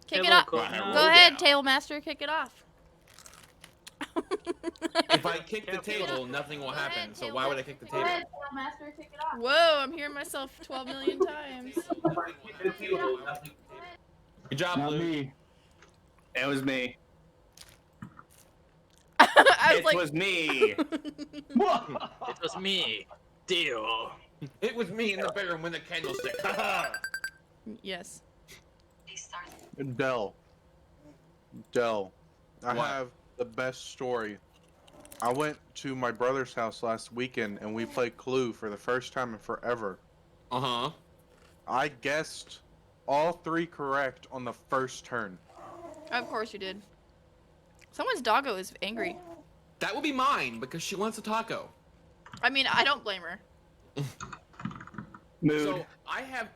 Kick Hey, it off. look, Go ahead, Table Master. Kick it off. If I kick the table, nothing will happen. So why would I kick the table? Go ahead, Table Master. Kick it off. Whoa, I'm hearing myself 12 million times. Good job, Not Luke. me. It was me. I was Was me. It was me. Deal. It was me in the bedroom with the candlestick. Yes. Dell, I What? have the best story. I went to my brother's house last weekend and we played Clue for the first time in forever. Uh-huh. I guessed all 3 correct on the first turn. Of course you did. Someone's doggo is angry. That would be mine because she wants a taco. I mean, I don't blame her. Mood. So I have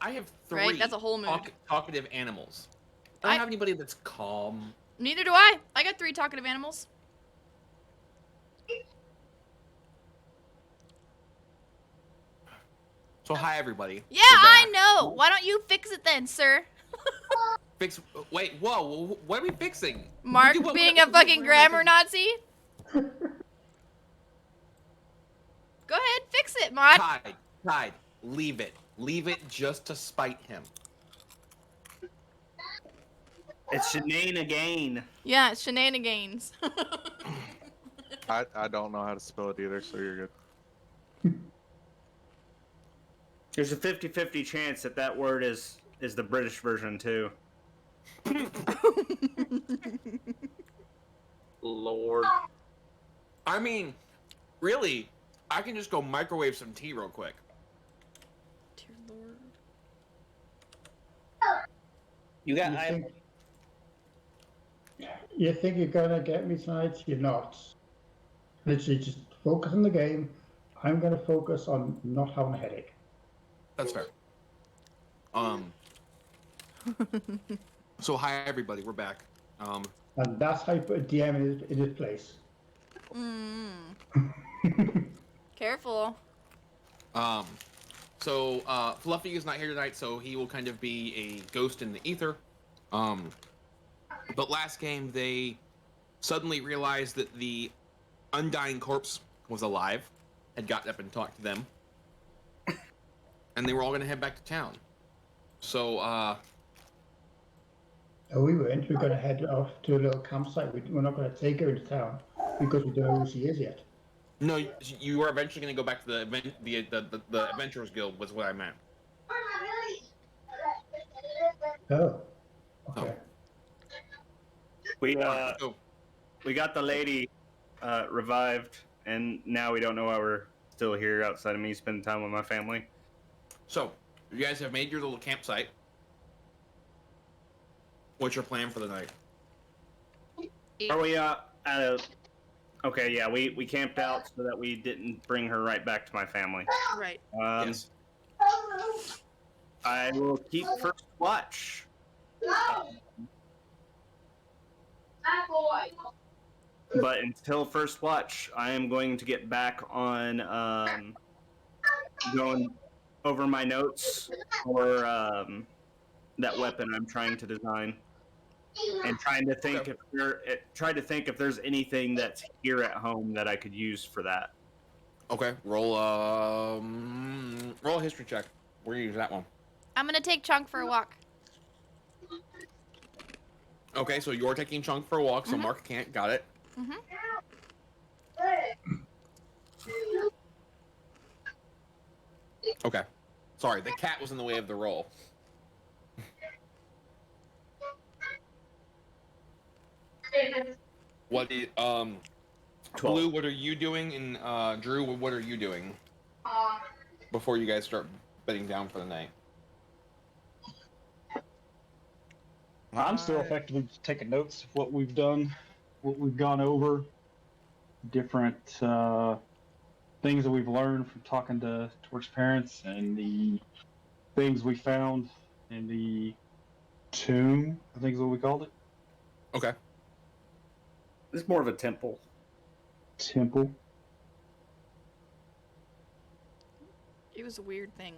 3 Right, that's a whole mood. talkative animals. I don't have anybody that's calm. Neither do I. I got 3 talkative animals. So hi everybody. Yeah, We're I back. know. Why don't you fix it then, sir? Wait, whoa, what are we fixing? Mark What- being what- a fucking grammar Nazi? Go ahead, fix it, Mod. Tide, leave it. Leave it just to spite him. It's shinanigain. Yeah, it's shenanigans. I don't know how to spell it either, so you're good. There's a 50-50 chance that word is the British version too. Lord. I mean, really, I can just go microwave some tea real quick. Dear Lord. You got. You think you're gonna get me tonight? You're not. Literally, just focus on the game. I'm gonna focus on not having a headache. That's fair. So hi everybody, we're back. And that's how you put a DM in his place. Careful. So Fluffy is not here tonight, so he will kind of be a ghost in the ether. But last game they suddenly realized that the undying corpse was alive, had gotten up and talked to them, and they were all gonna head back to town. So No, we weren't. We're gonna head off to a little campsite. We're not gonna take her into town because we don't know who she is yet. no, you were eventually gonna go back to the Adventurers Guild was what I meant. Oh. Okay. We So, we got the lady revived, and now we don't know why we're still here outside of me spending time with my family. So, you guys have made your little campsite. What's your plan for the night? Are we at a? Okay, yeah, we camped out so that we didn't bring her right back to my family. Right. Yes. I will keep first watch. But until first watch, I am going to get back on going over my notes for that weapon I'm trying to design, and trying to think if there's anything that's here at home that I could use for that. Okay. Roll a history check. We're gonna use that one. I'm gonna take Chunk for a walk. Okay, so you're taking Chunk for a walk, so Mark can't. Got it. Okay. Sorry, the cat was in the way of the roll. What is 12. Blue? What are you doing? And Drew, what are you doing? Before you guys start bedding down for the night. I'm still effectively just taking notes of what we've done, what we've gone over, different things that we've learned from talking to Torch's parents, and the things we found in the tomb, I think is what we called it. Okay. It's more of a temple. Temple. It was a weird thing.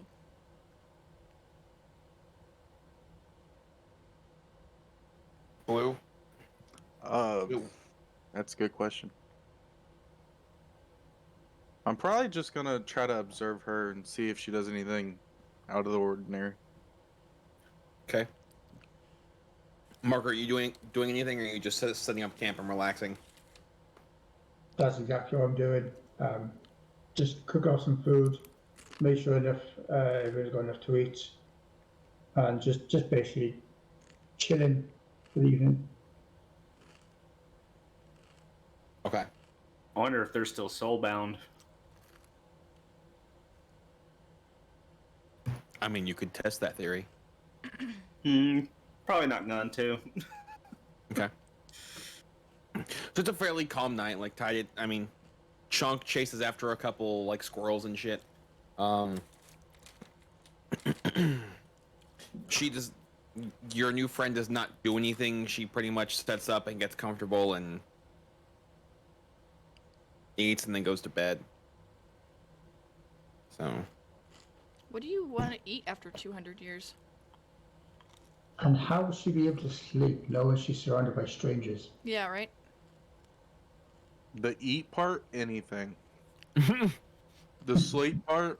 Blue? Ooh. That's a good question. I'm probably just gonna try to observe her and see if she does anything out of the ordinary. Okay. Mark, are you doing anything, or are you just setting up camp and relaxing? That's exactly what I'm doing. Just cook out some food, make sure everyone's got enough to eat, and just basically chilling for the evening. Okay. I wonder if they're still soulbound. I mean, you could test that theory. Probably not going to. Okay. So it's a fairly calm night. Like Chunk chases after a couple like squirrels and shit. She does. Your new friend does not do anything. She pretty much sets up and gets comfortable and eats and then goes to bed. So. What do you want to eat after 200 years? And how will she be able to sleep knowing she's surrounded by strangers? Yeah, right? The eat part, anything. The sleep part,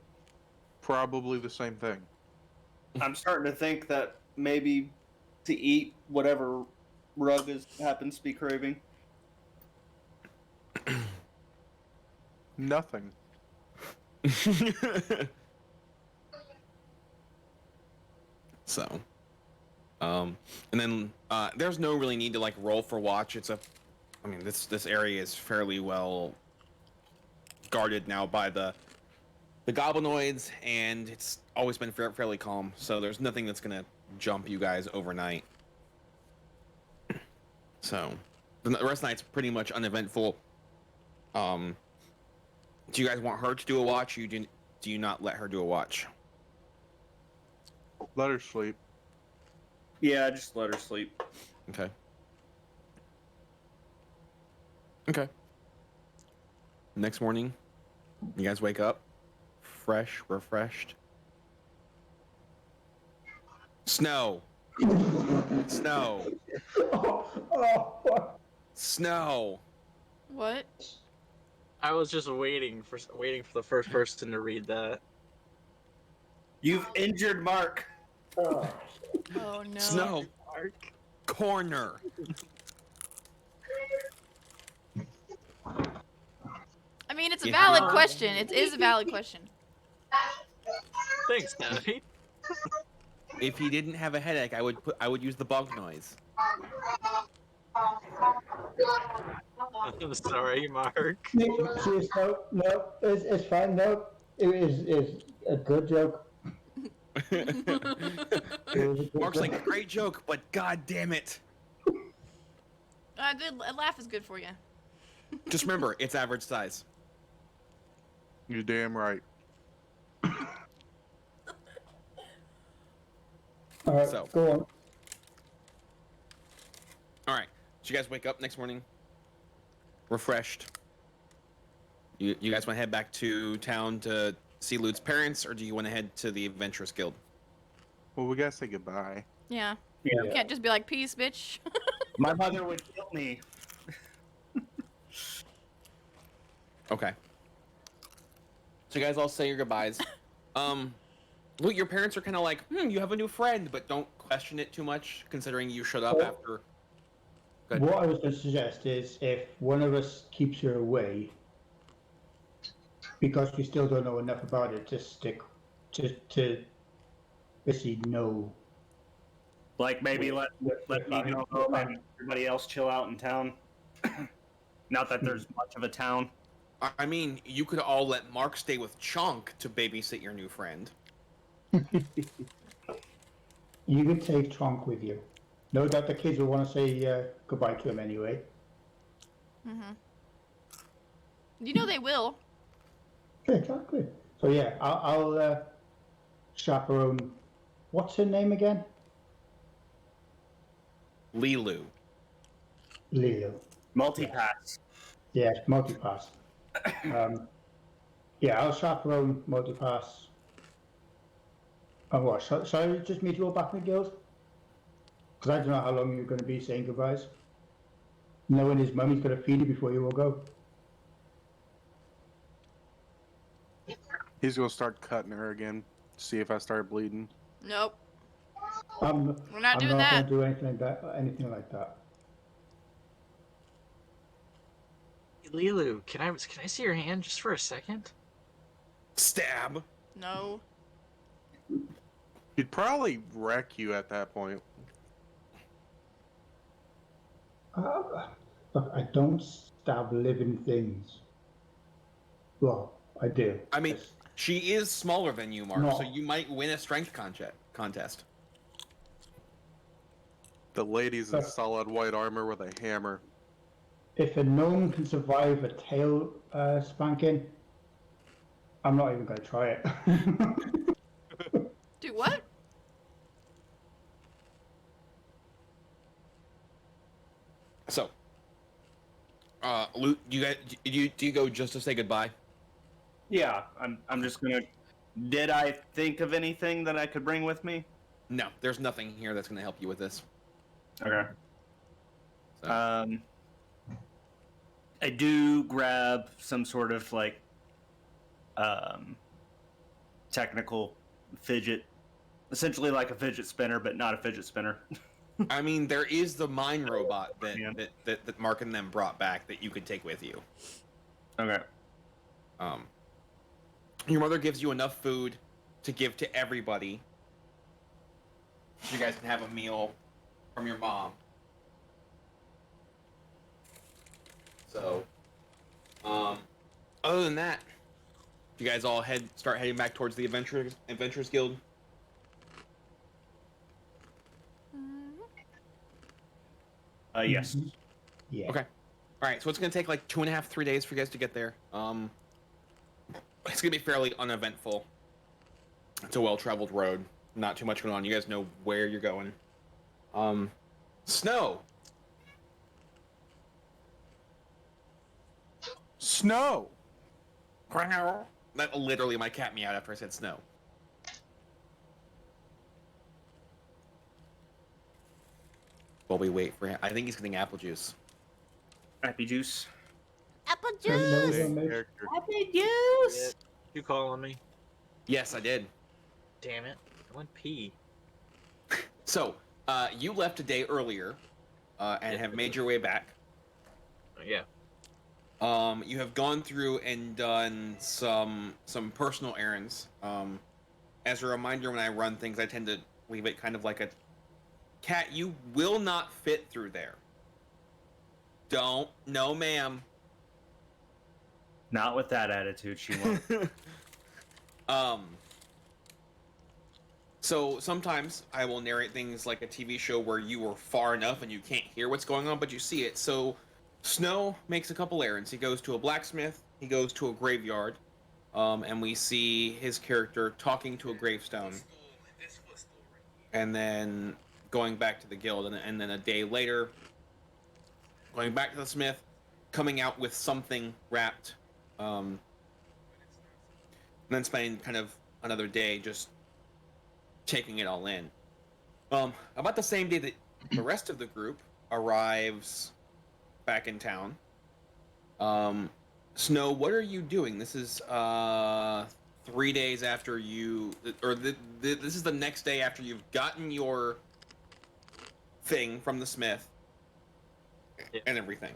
probably the same thing. I'm starting to think that maybe to eat whatever Rug happens to be craving. Nothing. So, and then there's no really need to like roll for watch. I mean, this area is fairly well guarded now by the goblinoids, and it's always been fairly calm. So there's nothing that's gonna jump you guys overnight. So the rest of the night's pretty much uneventful. Do you guys want her to do a watch? Or do you not let her do a watch? Let her sleep. Yeah, just let her sleep. Okay. Okay. Next morning, you guys wake up, fresh, refreshed. Snow. Snow. Snow. What? I was just waiting for the first person to read that. You've injured Mark. Oh no. Snow. Corner. I mean, it's a Yeah. valid question. It is a valid question. Thanks, Daddy. If he didn't have a headache, I would use the bug noise. I'm sorry, Mark. Cheers, no, it's fine, no. It is a good joke. It was a good Mark's joke. like, great joke, but god damn it. A laugh is good for you. Just remember, it's average size. You're damn right. All right, So. go on. Alright, so you guys wake up next morning, refreshed. You guys want to head back to town to see Lude's parents, or do you want to head to the Adventurous Guild? Well, we gotta say goodbye. Yeah. Yeah. You can't just be like, peace, bitch. My mother would kill me. Okay. So you guys all say your goodbyes. Luke, your parents are kind of like, you have a new friend, but don't question it too much, considering you showed up after. Good. What I was going to suggest is if one of us keeps her away, because we still don't know enough about it, just stick to basically know. Like maybe let me go home and everybody else chill out in town. Not that there's much of a town. I mean, you could all let Mark stay with Chunk to babysit your new friend. You can take Trunk with you. No doubt the kids will want to say goodbye to him anyway. Mm-hmm. You know they will. Yeah, exactly. So yeah, I'll chaperone. What's her name again? Lilu. Leo. Multipass. Yeah, multipass. Yeah, I'll chaperone multipass. Oh, what? Shall I just meet you all back in the guild? Because I don't know how long you're going to be saying goodbyes. Knowing his mummy's going to feed you before you will go. He's gonna start cutting her again. See if I start bleeding. Nope. I'm, We're not I'm doing not that. going to do anything like that. Anything like that. Lilu, can I see your hand just for a second? Stab. No. He'd probably wreck you at that point. Look, I don't stab living things. Well, I do. I mean, she is smaller than you, Mark, No. so you might win a strength contest. The lady's in solid white armor with a hammer. If a gnome can survive a tail spanking, I'm not even going to try it. Do what? So, Luke, do you go just to say goodbye? Yeah, I'm just gonna. Did I think of anything that I could bring with me? No, there's nothing here that's going to help you with this. Okay. So. I do grab some sort of like technical fidget, essentially like a fidget spinner, but not a fidget spinner. I mean, there is the mine robot Yeah. that Mark and them brought back that you could take with you. Okay. Your mother gives you enough food to give to everybody. You guys can have a meal from your mom. So, other than that, you guys all start heading back towards the Adventurers Guild. Yes. Yeah. Okay. All right. So it's gonna take like 2.5, 3 days for you guys to get there. It's gonna be fairly uneventful. It's a well-traveled road. Not too much going on. You guys know where you're going. Snow. Snow! That literally my cat meowed after I said snow. While we wait for him, I think he's getting apple juice. Happy juice. Apple So you know juice. we're gonna make- Character. Happy juice. You calling me? Yes, I did. Damn it! I went pee. So, you left a day earlier, and have made your way back. Yeah. You have gone through and done some personal errands. As a reminder, when I run things, I tend to leave it kind of like a cat. You will not fit through there. Don't, no, ma'am. Not with that attitude, she won't. So sometimes I will narrate things like a TV show where you are far enough and you can't hear what's going on, but you see it. So Snow makes a couple errands. He goes to a blacksmith, he goes to a graveyard, and we see his character talking to a gravestone, and then going back to the guild, and then a day later, going back to the smith, coming out with something wrapped, and then spending kind of another day just taking it all in. About the same day that the rest of the group arrives back in town. Snow, what are you doing? This is 3 days after you, or this is the next day after you've gotten your thing from the smith and everything.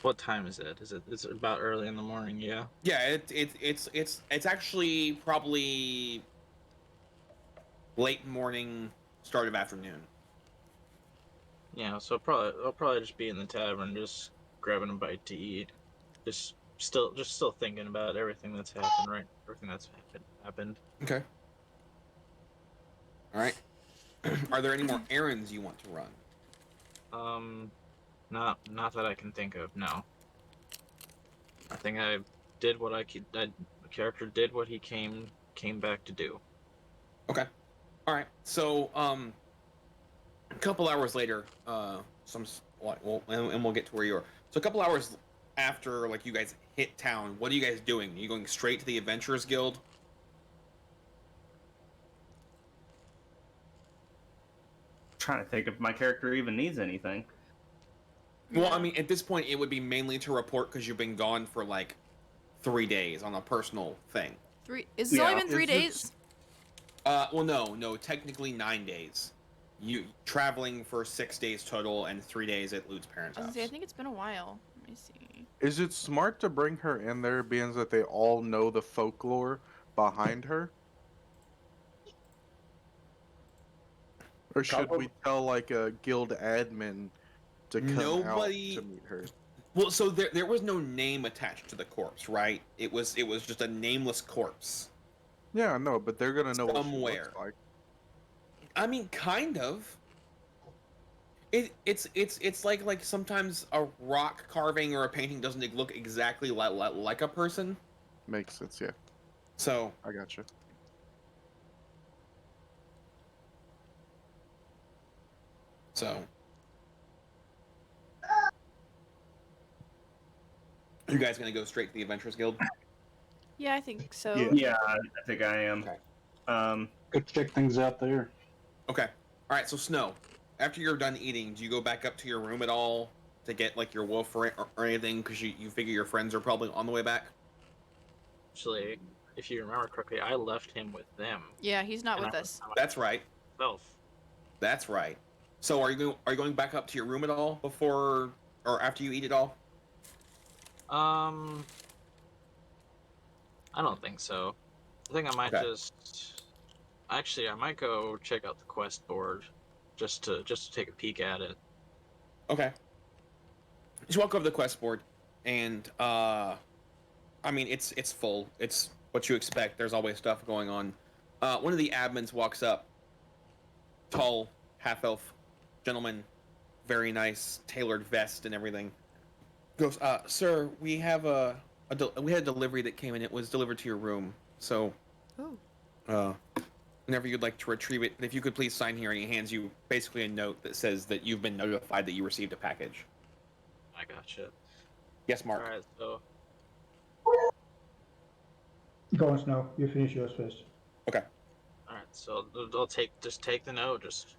What time is it? Is it about early in the morning? Yeah. Yeah, it's actually probably late morning, start of afternoon. Yeah. So I'll probably just be in the tavern, just grabbing a bite to eat, just still thinking about everything that's happened. Right. Everything that's happened. Okay. All right. Are there any more errands you want to run? Not that I can think of. No. I think I did what I could. The character did what he came back to do. Okay. All right. So, a couple hours later, and we'll get to where you are. So, a couple hours after, like, you guys hit town, what are you guys doing? Are you going straight to the Adventurers Guild? trying to think if my character even needs anything. Well, I mean, at this point, it would be mainly to report because you've been gone for like 3 days on a personal thing. Is it only Yeah. been 3 Is days? Well, no, technically 9 days. You traveling for 6 days total, and 3 days at Lude's parents' I was house. gonna say, I think it's been a while. Let me see. Is it smart to bring her in there, being that they all know the folklore behind her? Or should we tell like a guild admin to come Nobody- out to meet her? Well, so there was no name attached to the corpse, right? It was just a nameless corpse. Yeah, I know, but they're gonna know what she Somewhere. looks like. I mean, kind of. It's like sometimes a rock carving or a painting doesn't look exactly like a person. Makes sense, yeah. So I gotcha. you guys gonna go straight to the Adventurers Guild? Yeah, I think so. Yeah. Yeah, I think I am. Okay. Go check things out there. Okay. All right. So Snow, after you're done eating, do you go back up to your room at all to get like your wolf or anything? Because you figure your friends are probably on the way back. Actually, if you remember correctly, I left him with them. Yeah, he's not And with I us. went by That's right. myself. That's right. So are you going back up to your room at all before or after you eat it all? I don't think so. I think I might Okay. just. Actually, I might go check out the quest board, just to take a peek at it. Okay. Just walk over to the quest board, and I mean it's full. It's what you expect. There's always stuff going on. One of the admins walks up. Tall, half elf gentleman, very nice tailored vest and everything. Goes, sir, we have we had a delivery that came in. It was delivered to your room. So, Oh. whenever you'd like to retrieve it, if you could please sign here, and he hands you basically a note that says that you've been notified that you received a package. I gotcha. Yes, Mark. Alright, so. Go on, Snow. You finish yours first. Okay. Alright, so I'll take the note, just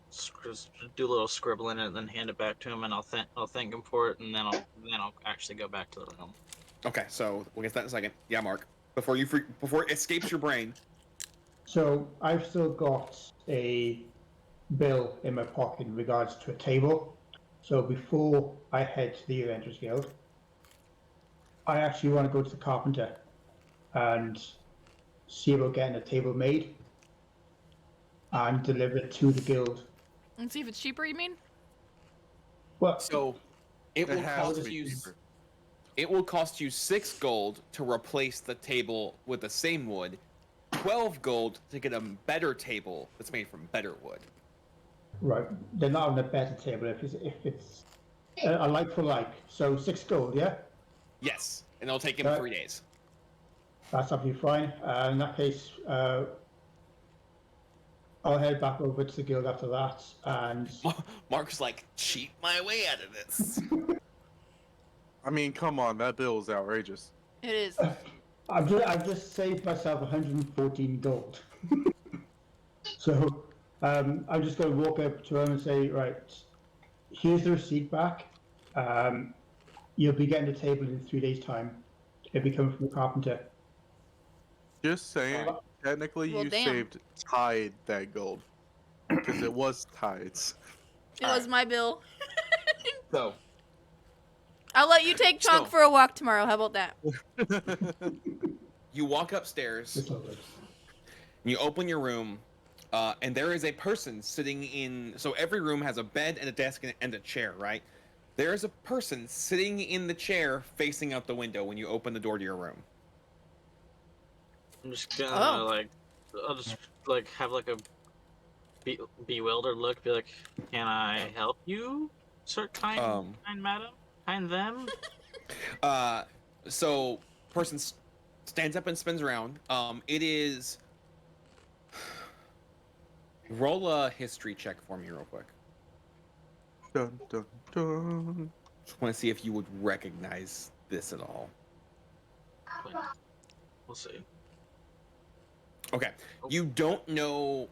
do a little scribble in it, and then hand it back to him, and I'll thank him for it, and then I'll actually go back to the room. Okay, so we'll get that in a second. Yeah, Mark. Before it escapes your brain. So I've still got a bill in my pocket in regards to a table. So before I head to the Adventurers Guild, I actually want to go to the carpenter and see about getting a table made and deliver it to the guild. And see if it's cheaper, you mean? Well, So it It will has to cost be you. cheaper. It will cost you 6 gold to replace the table with the same wood, 12 gold to get a better table that's made from better wood. right, they're not on a better table if it's a like for like. So 6 gold, yeah, Yes, and it'll take him 3 days. that's absolutely fine. In that case, I'll head back over to the guild after that, and Mark's like, cheat my way out of this. I mean, come on, that bill is outrageous. It is. I've just saved myself 114 gold. So I'm just going to walk up to him and say, right, here's the receipt back. You'll be getting the table in 3 days' time. It'll be coming from the carpenter. Just saying, technically Well, you damn. saved tied that gold. Because it was tides. It was my bill. So, I'll let you take Chonk So- for a walk tomorrow. How about that? you walk upstairs, It's all good. you open your room, and there is a person sitting in. So every room has a bed and a desk and a chair, right? There is a person sitting in the chair facing out the window when you open the door to your room. I'm just gonna Oh. I'll just have a bewildered look, be like, "Can I help you, sir, kind madam, kind them?" So person stands up and spins around. It is. Roll a history check for me real quick. Dun, dun, dun. Just want to see if you would recognize this at all. We'll see. Okay. You don't know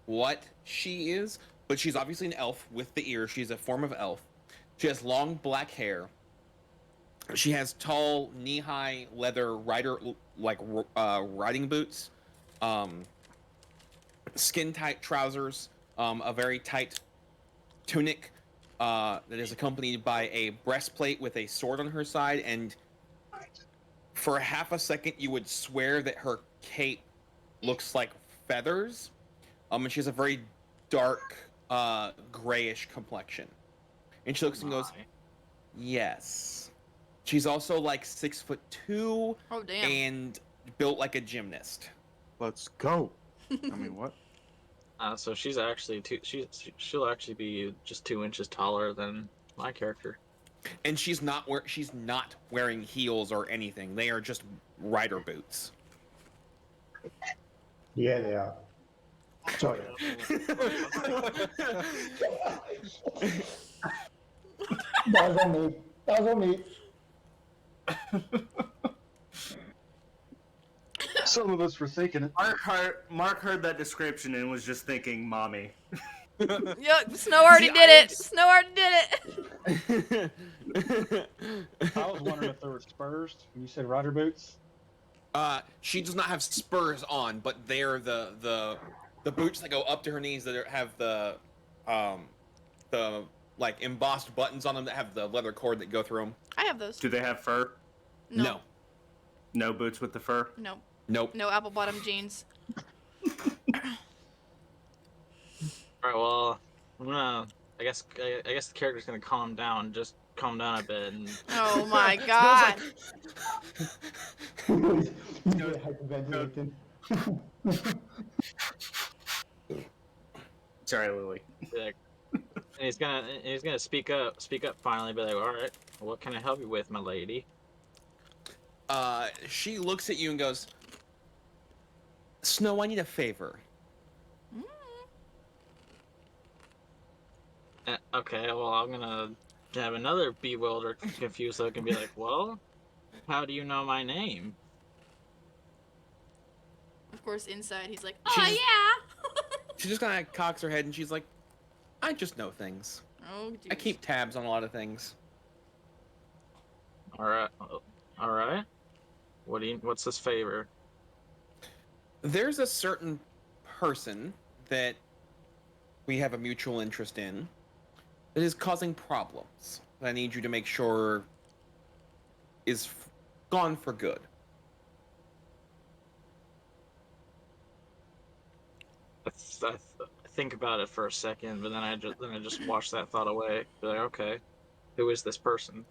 what she is, but she's obviously an elf with the ears. She's a form of elf. She has long black hair. She has tall, knee-high leather riding boots, skin-tight trousers, a very tight tunic that is accompanied by a breastplate with a sword on her side, and for half a second you would swear that her cape looks like feathers. And she has a very dark, grayish complexion. And she looks and goes, yes. She's also like 6'2", Oh damn. and built like a gymnast. Let's go. I mean, what? So she's actually she'll actually be just 2 inches taller than my character. And she's not wearing heels or anything. They are just rider boots. Yeah, they are. Sorry. That was on me. That was on me. Some of us were thinking it. Mark heard that description and was just thinking, "Mommy." Yuck, Snow already did it. Snow already did it. I was wondering if there were spurs when you said rider boots. She does not have spurs on, but they're the boots that go up to her knees that have the like embossed buttons on them that have the leather cord that go through them. I have those. Do they have fur? No. No boots with the fur? No. Nope. No apple bottom jeans. Alright, well, I'm gonna. I guess the character's gonna calm down. Just calm down a bit. And... Oh my god. He's hyperventilating. Sorry, Lily. Like, and he's gonna speak up finally. Be like, all right, what can I help you with, my lady? She looks at you and goes, Snow, I need a favor. Okay, well, I'm gonna have another bewildered, confused look and be like, well, how do you know my name? Of course, inside he's like, She's- oh yeah. She just kind of cocks her head and she's like, I just know things. Oh, I dude. keep tabs on a lot of things. All right. What's this favor? There's a certain person that we have a mutual interest in that is causing problems that I need you to make sure is gone for good. I think about it for a second, but then I just wash that thought away. Be like, okay, who is this person?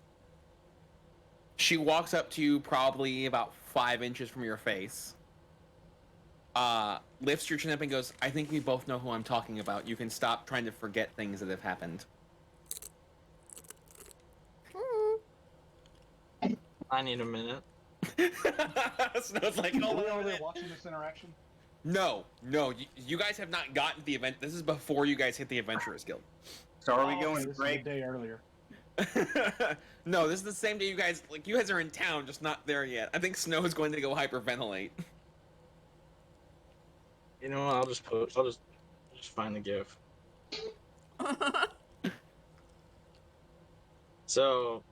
She walks up to you probably about 5 inches from your face. Lifts your chin up and goes, I think we both know who I'm talking about. You can stop trying to forget things that have happened. I need a minute. Snow's like, Are we oh, over there watching this interaction? no, you guys have not gotten to the event. This is before you guys hit the Adventurers Guild. So are we Oh, going okay, to this is a break? day earlier. No, this is the same day you guys are in town, just not there yet. I think Snow is going to go hyperventilate. You know what? I'll just find the gift. So,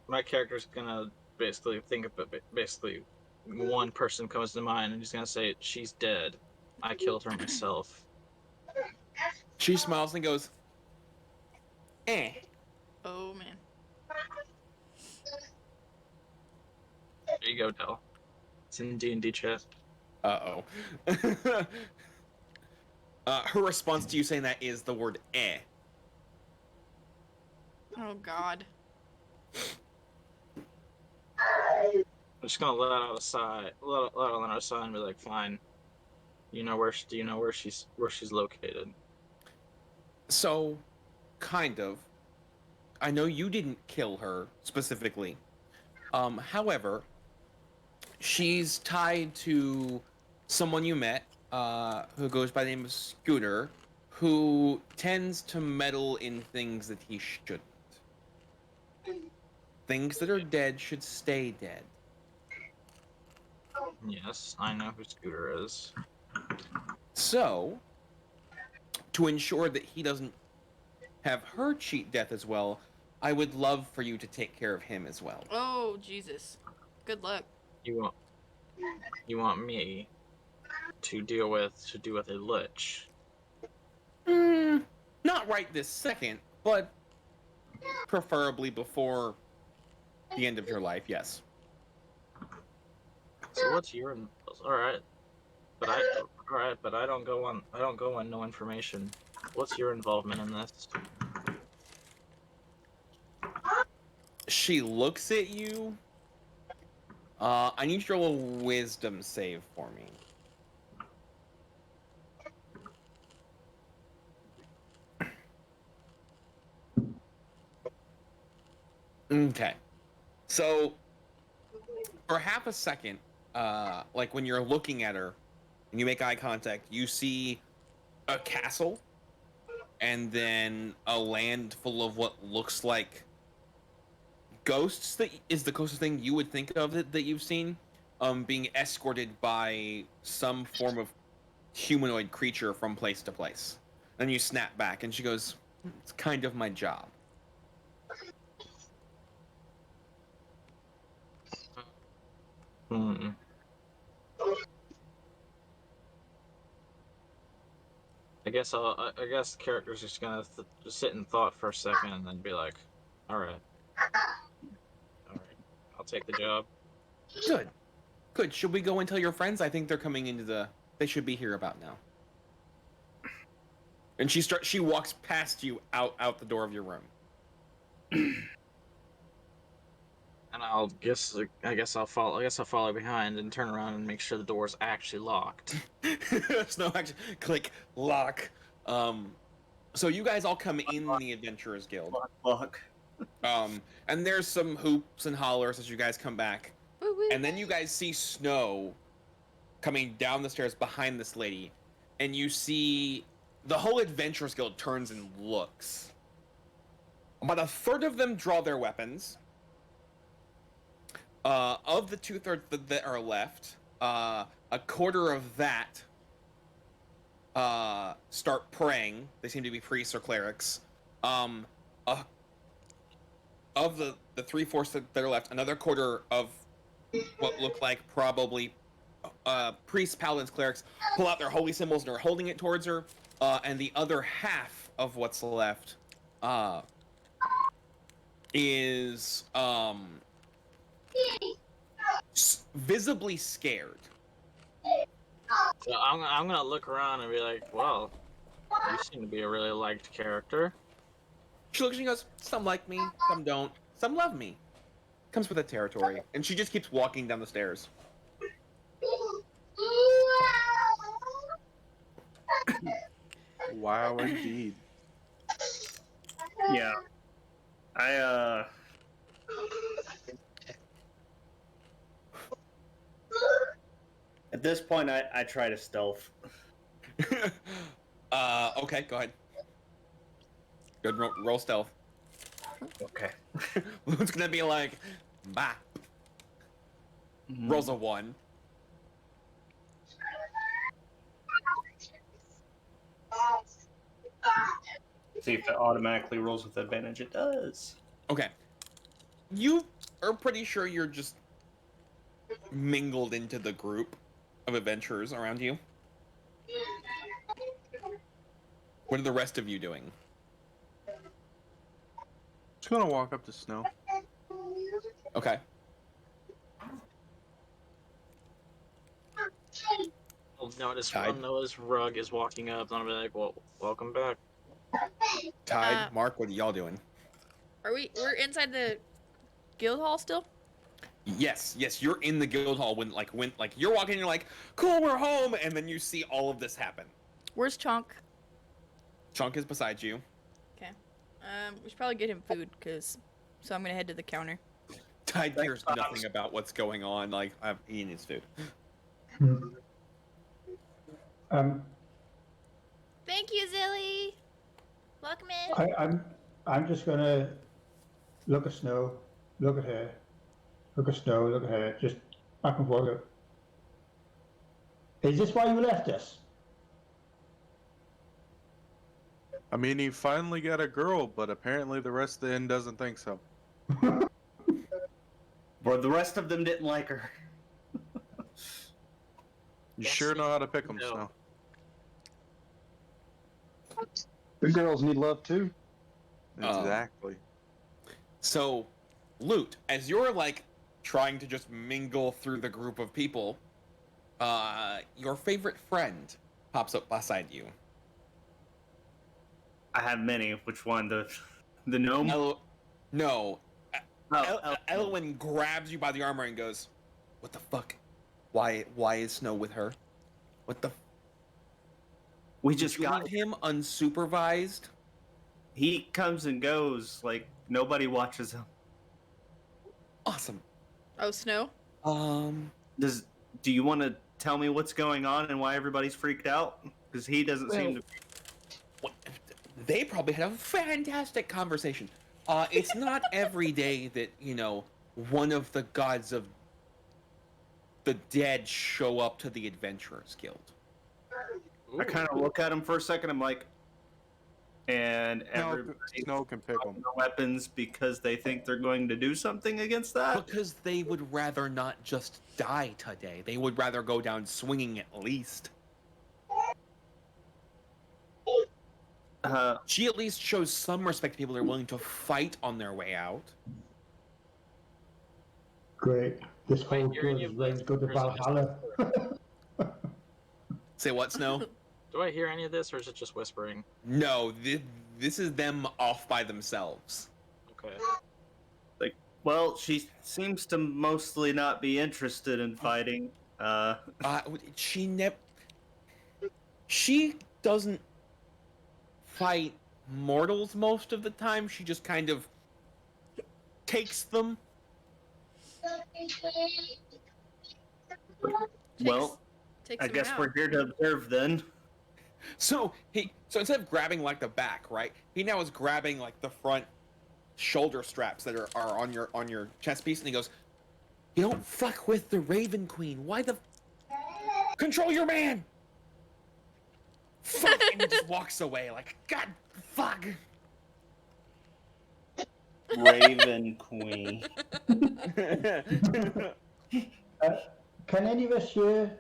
my character's gonna basically think of it. Basically, one person comes to mind, and he's gonna say, "She's dead. I killed her myself." She smiles and goes, eh. Oh man. There you go, Del. It's in D&D chat. Uh-oh. Her response to you saying that is the word eh. Oh god. I'm just gonna let out a sigh, let out a sigh, and be like, "Fine. Do you know where she's located?" So, kind of. I know you didn't kill her specifically. However, she's tied to someone you met, who goes by the name of Scooter, who tends to meddle in things that he shouldn't. Things that are dead should stay dead. Yes, I know who Scooter is. So, to ensure that he doesn't have her cheat death as well, I would love for you to take care of him as well. Oh, Jesus. Good luck. You want me to deal with a lich? Not right this second, but preferably before the end of your life, yes. So what's your all right? But I don't go on no information. What's your involvement in this? She looks at you. I need you to roll a wisdom save for me. Okay. So, for half a second, like when you're looking at her and you make eye contact, you see a castle and then a land full of what looks like ghosts. That is the closest thing you would think of that you've seen, being escorted by some form of humanoid creature from place to place. And you snap back and she goes, "It's kind of my job." Hmm. I guess the character's just gonna just sit in thought for a second and then be like, all right, I'll take the job. Good. Good. Should we go and tell your friends? I think they're coming into the. They should be here about now. And she walks past you out the door of your room. And I guess I'll follow behind and turn around and make sure the door's actually locked. There's no action. Click lock. So you guys all come in the Adventurers Guild. Lock. And there's some hoops and hollers as you guys come back. Woo-woo. And then you guys see Snow coming down the stairs behind this lady, and you see the whole Adventurers Guild turns and looks. About a third of them draw their weapons. Of the 2/3 that are left, a quarter of that start praying. They seem to be priests or clerics. Of the 3/4 that are left, another quarter of what look like probably priests, paladins, clerics pull out their holy symbols and are holding it towards her. And the other half of what's left is visibly scared. So I'm gonna look around and be like, well, you seem to be a really liked character. She looks and she goes, "Some like me, some don't. Some love me. Comes with the territory." And she just keeps walking down the stairs. Wow, indeed. Yeah. At this point, I try to stealth. Okay, go ahead. Good, roll stealth. Okay. It's gonna be like, bah. Rolls a 1. See if it automatically rolls with advantage. It does. Okay. You are pretty sure you're just mingled into the group of adventurers around you. What are the rest of you doing? Just gonna walk up to Snow. Okay. I'll notice Rug is walking up, and I'll be like, well, welcome back. Tide, Mark, what are y'all doing? We're inside the guild hall still? Yes, you're in the guild hall when you're walking and you're like, cool, we're home, and then you see all of this happen. Where's Chunk? Chunk is beside you. Okay. We should probably get him food, so I'm gonna head to the counter. Tide cares nothing about what's going on, like, he needs food. Thank you, Zilly! Welcome in! I'm just gonna look at Snow, look at her, look at Snow, look at her, just back and forth. Is this why you left us? I mean, he finally got a girl, but apparently the rest of the inn doesn't think so. Or the rest of them didn't like her. You Yes, sure know how to pick them, no. Snow. The girls need love too. Exactly. So, Loot, as you're like trying to just mingle through the group of people, your favorite friend pops up beside you. I have many. Which one? The gnome? No. Oh, Elwyn grabs you by the armor and goes, "What the fuck? Why is Snow with her? What the? we just Did you got leave him unsupervised?" He comes and goes like nobody watches him. Awesome. Oh, Snow? Do you want to tell me what's going on and why everybody's freaked out? Because he doesn't seem to. They probably had a fantastic conversation. It's not every day that, one of the gods of the dead show up to the Adventurers Guild. I kind of look at him for a second. I'm like, and Snow everybody can pick them. weapons because they think they're going to do something against that. Because they would rather not just die today. They would rather go down swinging at least. She at least shows some respect to people that are willing to fight on their way out. Great. This whole hear any good of range this? go to Or is it just Valhalla. Say what, Snow? Do I hear any of this, or is it just whispering? No, this is them off by themselves. Okay. Well, she seems to mostly not be interested in fighting. She doesn't fight mortals most of the time. She just kind of takes them. Well, Takes I him guess out. we're here to observe then. So instead of grabbing like the back, right? He now is grabbing like the front shoulder straps that are on your chest piece, and he goes, "You don't fuck with the Raven Queen. Why the control your man?" Fuck, and he just walks away like, "God, fuck." Raven Queen. Can any of us hear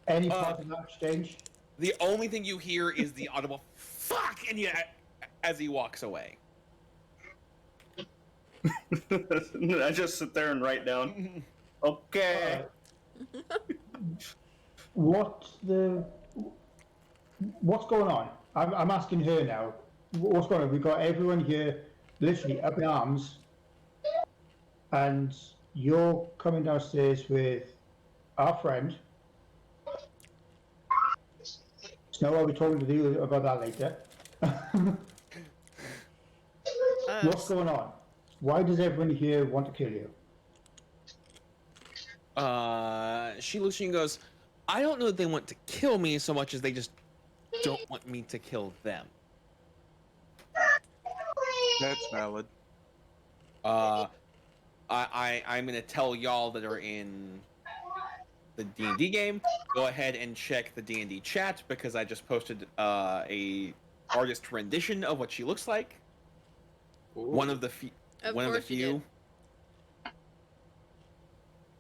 any part of that exchange? The only thing you hear is the audible "fuck," and as he walks away. I just sit there and write down. Okay. What's going on? I'm asking her now. What's going on? We've got everyone here literally up in arms, and you're coming downstairs with our friend. Snow, I'll be talking to you about that later. What's going on? Why does everyone here want to kill you? She looks at you and goes, "I don't know that they want to kill me so much as they just don't want me to kill them." That's valid. I'm gonna tell y'all that are in the D&D game, go ahead and check the D&D chat because I just posted a artist rendition of what she looks like. Ooh. One of the few.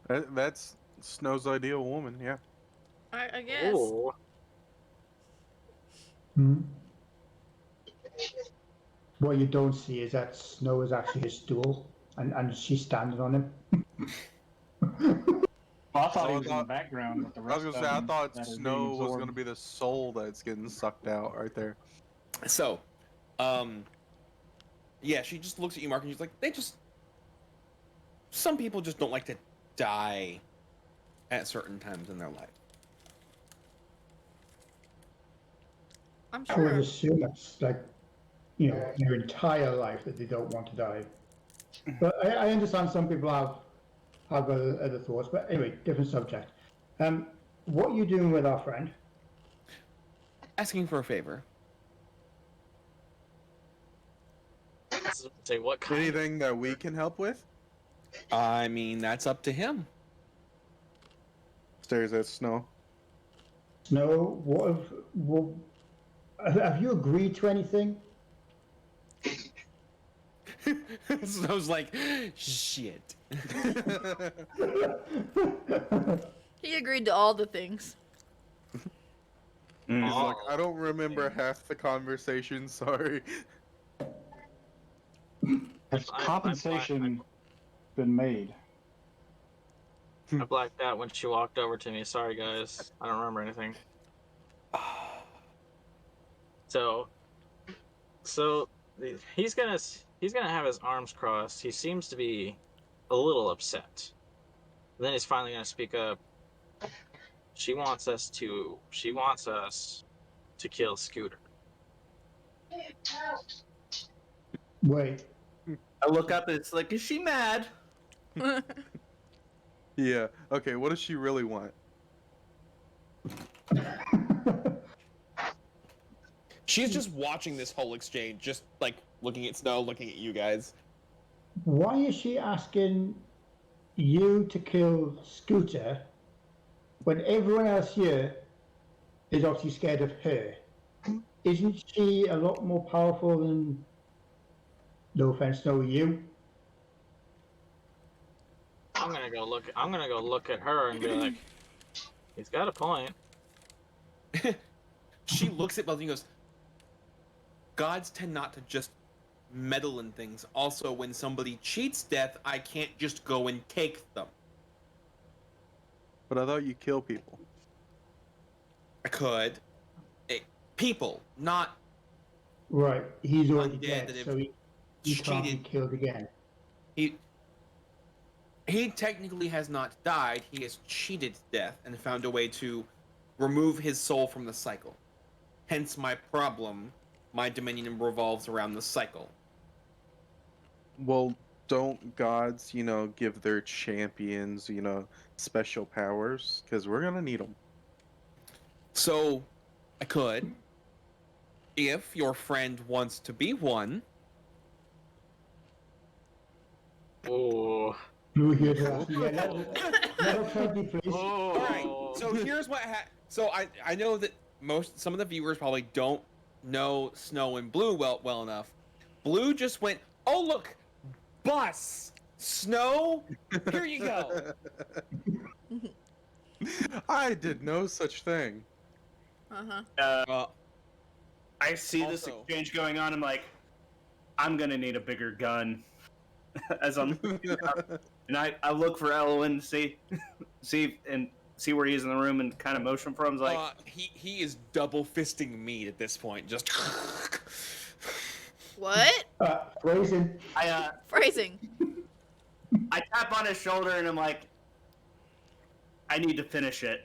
That's Snow's ideal woman, yeah. I guess. Ooh. What you don't see is that Snow is actually his stool, and she's standing on him. Well, I thought he was in the background with the I rest was of gonna say, I them thought that are being Snow was absorbed. gonna be the soul that's getting sucked out right there. So, yeah, she just looks at you, Mark, and she's like, some people just don't like to die at certain times in their life. I'm I would sure. assume it's like, their entire life that they don't want to die. But I understand some people have other thoughts. But anyway, different subject. What are you doing with our friend? Asking for a favor. Say what kind? Anything that we can help with? I mean, that's up to him. Stares at Snow. Snow, have you agreed to anything? So I was like, shit. He agreed to all the things. Mm. He's like, Oh, I don't remember yeah. half the conversation. Sorry. Has compensation been made? I blacked out when she walked over to me. Sorry, guys. I don't remember anything. So, so he's gonna have his arms crossed. He seems to be a little upset. And then he's finally gonna speak up. She wants us to kill Scooter. Wait. I look up and it's like, is she mad? Yeah. Okay. What does she really want? She's just watching this whole exchange, just like looking at Snow, looking at you guys. Why is she asking you to kill Scooter when everyone else here is obviously scared of her? Isn't she a lot more powerful than, no offense, no, you? I'm gonna go look at her and be like, he's got a point. She looks at both of you and goes, gods tend not to just meddle in things. Also, when somebody cheats death, I can't just go and take them. But I thought you kill people. I could. People, not Right, he's already undead dead, that have so he can't be cheated. killed again. He technically has not died. He has cheated death and found a way to remove his soul from the cycle. Hence my problem. My dominion revolves around the cycle. Well, don't gods, give their champions, special powers? Because we're gonna need them. So, I could, if your friend wants to be one. Ooh. Blue here's last. Yeah, let her try, please. All right. So here's what. So I know that some of the viewers probably don't know Snow and Blue well enough. Blue just went, oh look, bus. Snow, here you go. I did no such thing. Uh-huh. I see this Also- exchange going on. I'm like, I'm gonna need a bigger gun. As I'm looking up, and I look for Elwin, see where he is in the room, and kind of motion for him. Like, he is double fisting meat at this point. Just What? Phrasing. Phrasing. I tap on his shoulder, and I'm like, I need to finish it,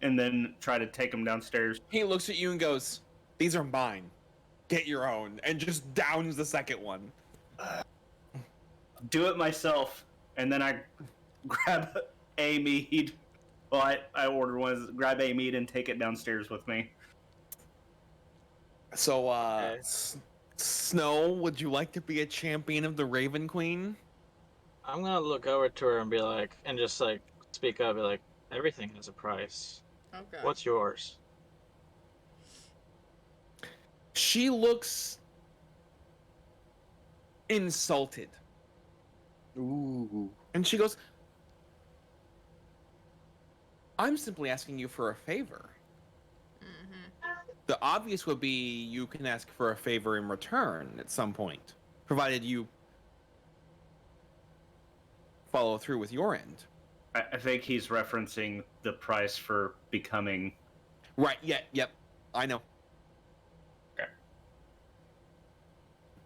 and then try to take him downstairs. he looks at you and goes, "These are mine. Get your own," and just downs the second one. Do it myself, and then I grab a mead. Well, I ordered one. Grab a mead and take it downstairs with me. So, Okay. Snow, would you like to be a champion of the Raven Queen? I'm gonna look over to her and be like, and just like speak up, be like, everything has a price. Okay. What's yours? She looks insulted. Ooh. And she goes, I'm simply asking you for a favor. Mm-hmm. The obvious would be you can ask for a favor in return at some point, provided you follow through with your end. I think he's referencing the price for becoming. Right, yep, I know.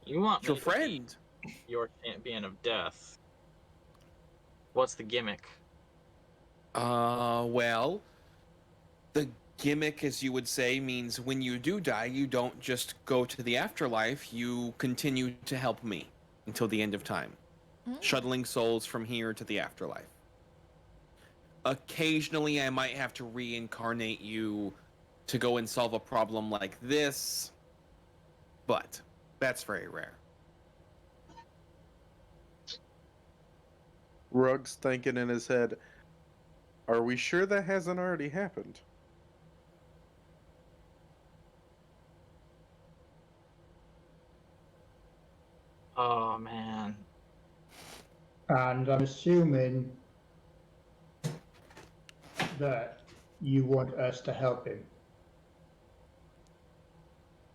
You want Your me to be friend. your champion of death. What's the gimmick? Well, the gimmick, as you would say, means when you do die, you don't just go to the afterlife, you continue to help me until the end of time, shuttling souls from here to the afterlife. Occasionally, I might have to reincarnate you to go and solve a problem like this, but that's very rare. Rug's thinking in his head, are we sure that hasn't already happened? Oh man. And I'm assuming that you want us to help him.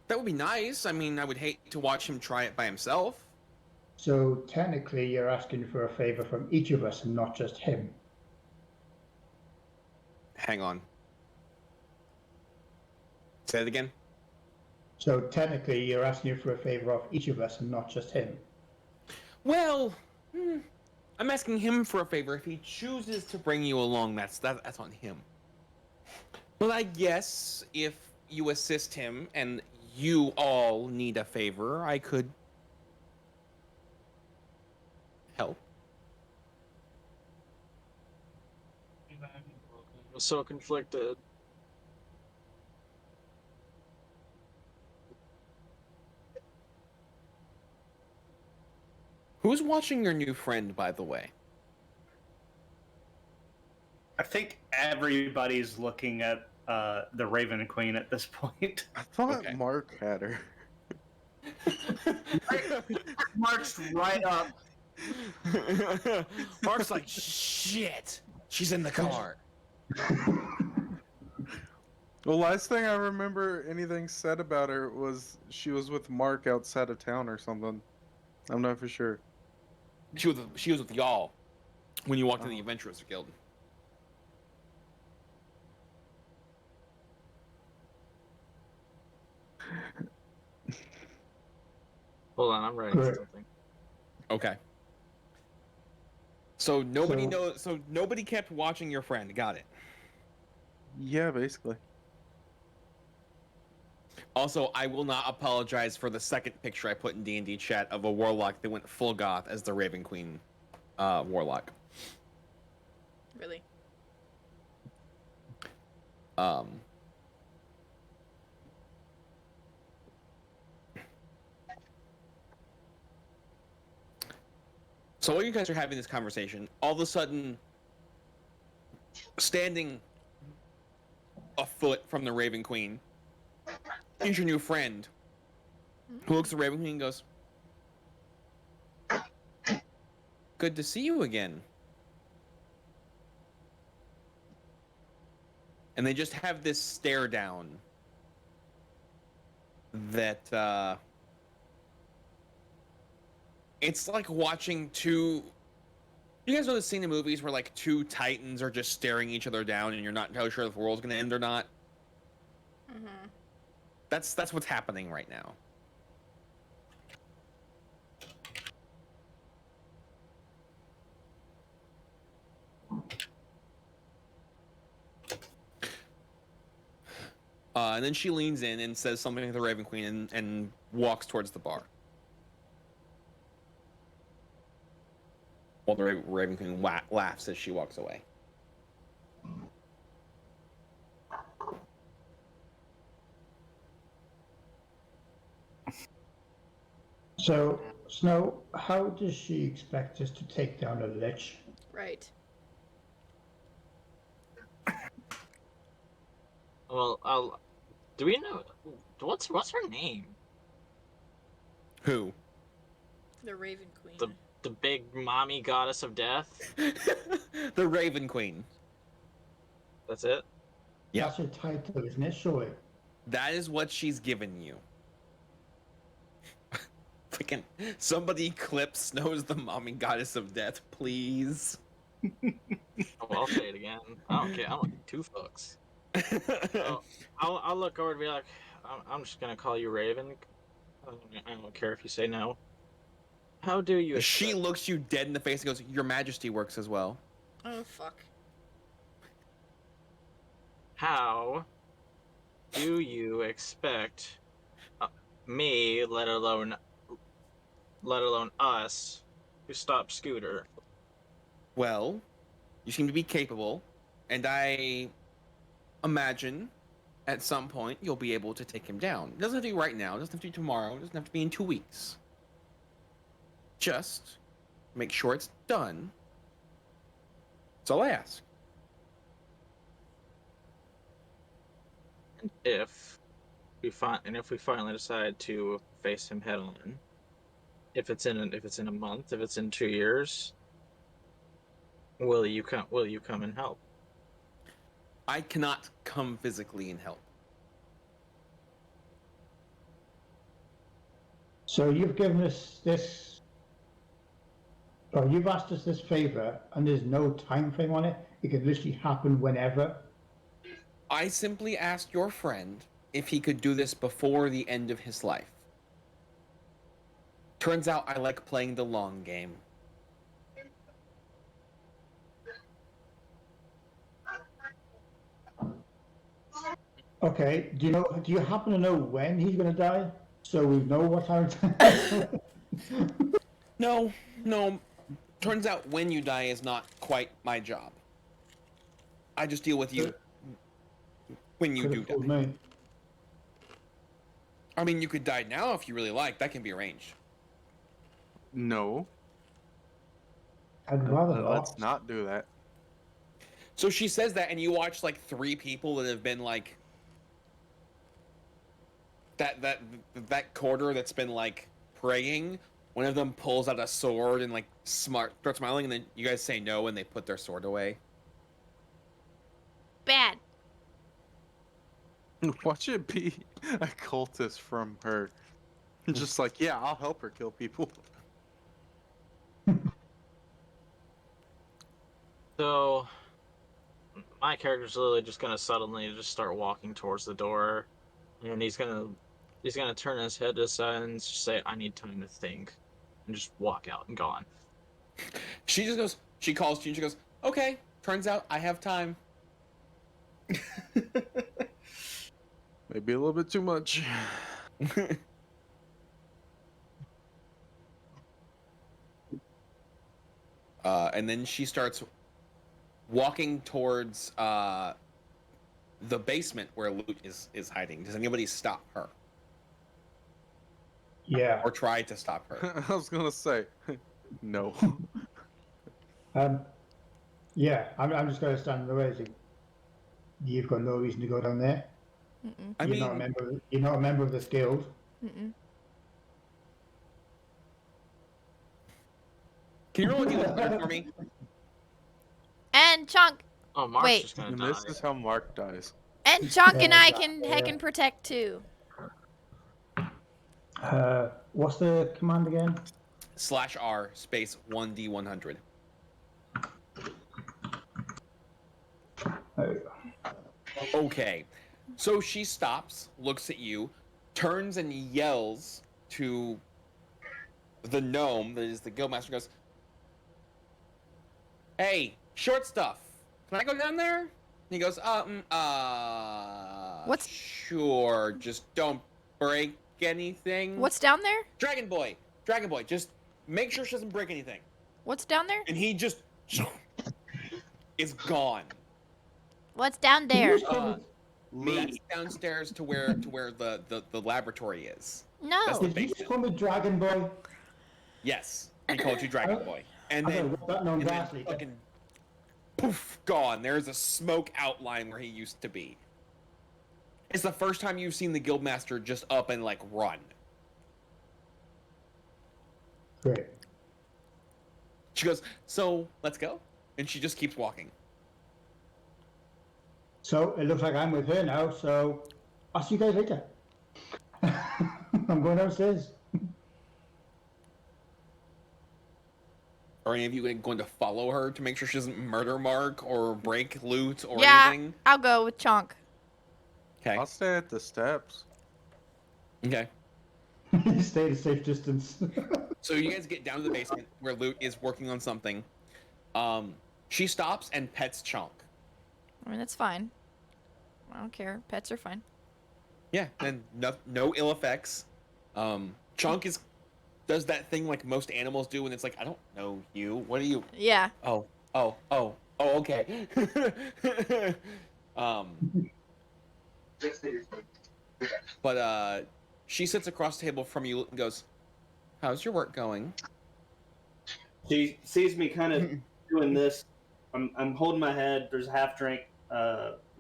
That would be nice. I mean, I would hate to watch him try it by himself. So technically, you're asking for a favor from each of us and not just him. Hang on. Say it again. So technically, you're asking for a favor of each of us and not just him. Well, I'm asking him for a favor. If he chooses to bring you along, that's on him. But I guess if you assist him and you all need a favor, I could help. I'm so conflicted. Who's watching your new friend, by the way? I think everybody's looking at the Raven Queen at this point. I thought Okay. Mark had her. Marched right up. Mark's like, shit, she's in the car. Well, last thing I remember anything said about her was she was with Mark outside of town or something. I'm not for sure. She was with y'all when you walked in the Adventurers Guild. Hold on, I'm writing Great. something. Okay. So nobody kept watching your friend. Got it. Yeah, basically. Also, I will not apologize for the second picture I put in D&D chat of a warlock that went full goth as the Raven Queen warlock. Really? So while you guys are having this conversation, all of a sudden, standing a foot from the Raven Queen is your new friend, who looks at Raven Queen and goes, "Good to see you again." And they just have this stare down that it's like watching two. You guys know the scene in movies where like two titans are just staring each other down, and you're not entirely sure if the world's gonna end or not. Mm-hmm. That's what's happening right now. And then she leans in and says something to the Raven Queen and walks towards the bar. While the Raven Queen laughs as she walks away. So, Snow, how does she expect us to take down a lich? Right. Well, do we know what's her name? Who? The Raven Queen. The big mommy goddess of death? The Raven Queen. That's it? Yeah. That's her title, isn't it? Surely. That is what she's given you. Freaking somebody clip Snow's the mommy goddess of death, please. Oh, I'll say it again. I don't care. I don't give two fucks. So, I'll look over and be like, I'm just gonna call you Raven. I don't care if you say no. How do you? She looks you dead in the face and goes, "Your Majesty works as well." Oh fuck. How do you expect me, let alone us, to stop Scooter? Well, you seem to be capable, and I imagine at some point you'll be able to take him down. It doesn't have to be right now, it doesn't have to be tomorrow, it doesn't have to be in 2 weeks. Just make sure it's done. That's all I ask. If we finally decide to face him head on, if it's in a month, if it's in 2 years, will you come and help? I cannot come physically and help. So you've given us this, or you've asked us this favor, and there's no time frame on it. It could literally happen whenever. I simply asked your friend if he could do this before the end of his life. Turns out I like playing the long game. Okay. Do you happen to know when he's going to die? So we know what time. No. Turns out when you die is not quite my job. I just deal with you when you do Could've fooled die. me. I mean, you could die now if you really like. That can be arranged. No, I'd rather not. let's not do that. So she says that, and you watch like 3 people that have been like that quarter that's been like praying. One of them pulls out a sword and like starts smiling, and then you guys say no, and they put their sword away. Bad. Watch it be a cultist from her. Just like, yeah, I'll help her kill people. So, my character's literally just gonna suddenly just start walking towards the door, and he's gonna turn his head to the side and just say, "I need time to think," and just walk out and gone. She just goes. She calls to you, and she goes, "Okay. Turns out I have time." Maybe a little bit too much. And then she starts walking towards the basement where Loot is hiding. Does anybody stop her Yeah. or try to stop her? I was gonna say, no. Yeah. I'm just going to stand in the way. So you've got no reason to go down there. Mm-mm. I You're mean, not a member. You're not a member of this guild. Mm-mm. can you roll a d100 for me? And Chunk. Oh, Mark's Wait. just gonna And die. this is how Mark dies. And Chunk and I Yeah. can heckin' protect too. What's the command again? /R space 1d100. There we go. Okay. So she stops, looks at you, turns and yells to the gnome that is the guildmaster, goes, "Hey, short stuff. Can I go down there?" And he goes, What's- Sure, just don't break anything." What's down there? Dragon Boy, just make sure she doesn't break anything. What's down there? And he just is gone. What's down there? That's downstairs to where the laboratory is. No. That's the Did you just basement. call me Dragon Boy? Yes, he called you Dragon Boy. And I'm gonna then, rip that known and then ghastly. fucking poof, gone. There's a smoke outline where he used to be. It's the first time you've seen the guildmaster just up and like run. Great. She goes, "So let's go," and she just keeps walking. So it looks like I'm with her now. So I'll see you guys later. I'm going downstairs. Are any of you going to follow her to make sure she doesn't murder Mark or break Loot or Yeah, anything? I'll go with Chunk. Okay. I'll stay at the steps. Okay. Stay at a safe distance. So you guys get down to the basement where Loot is working on something. She stops and pets Chunk. I mean, that's fine. I don't care. Pets are fine. Yeah, and no ill effects. Chunk does that thing like most animals do, and it's like, "I don't know you. What are you?" Yeah. Oh, okay. But she sits across the table from you and goes, "How's your work going?" She sees me kind of doing this. I'm holding my head. There's a half drink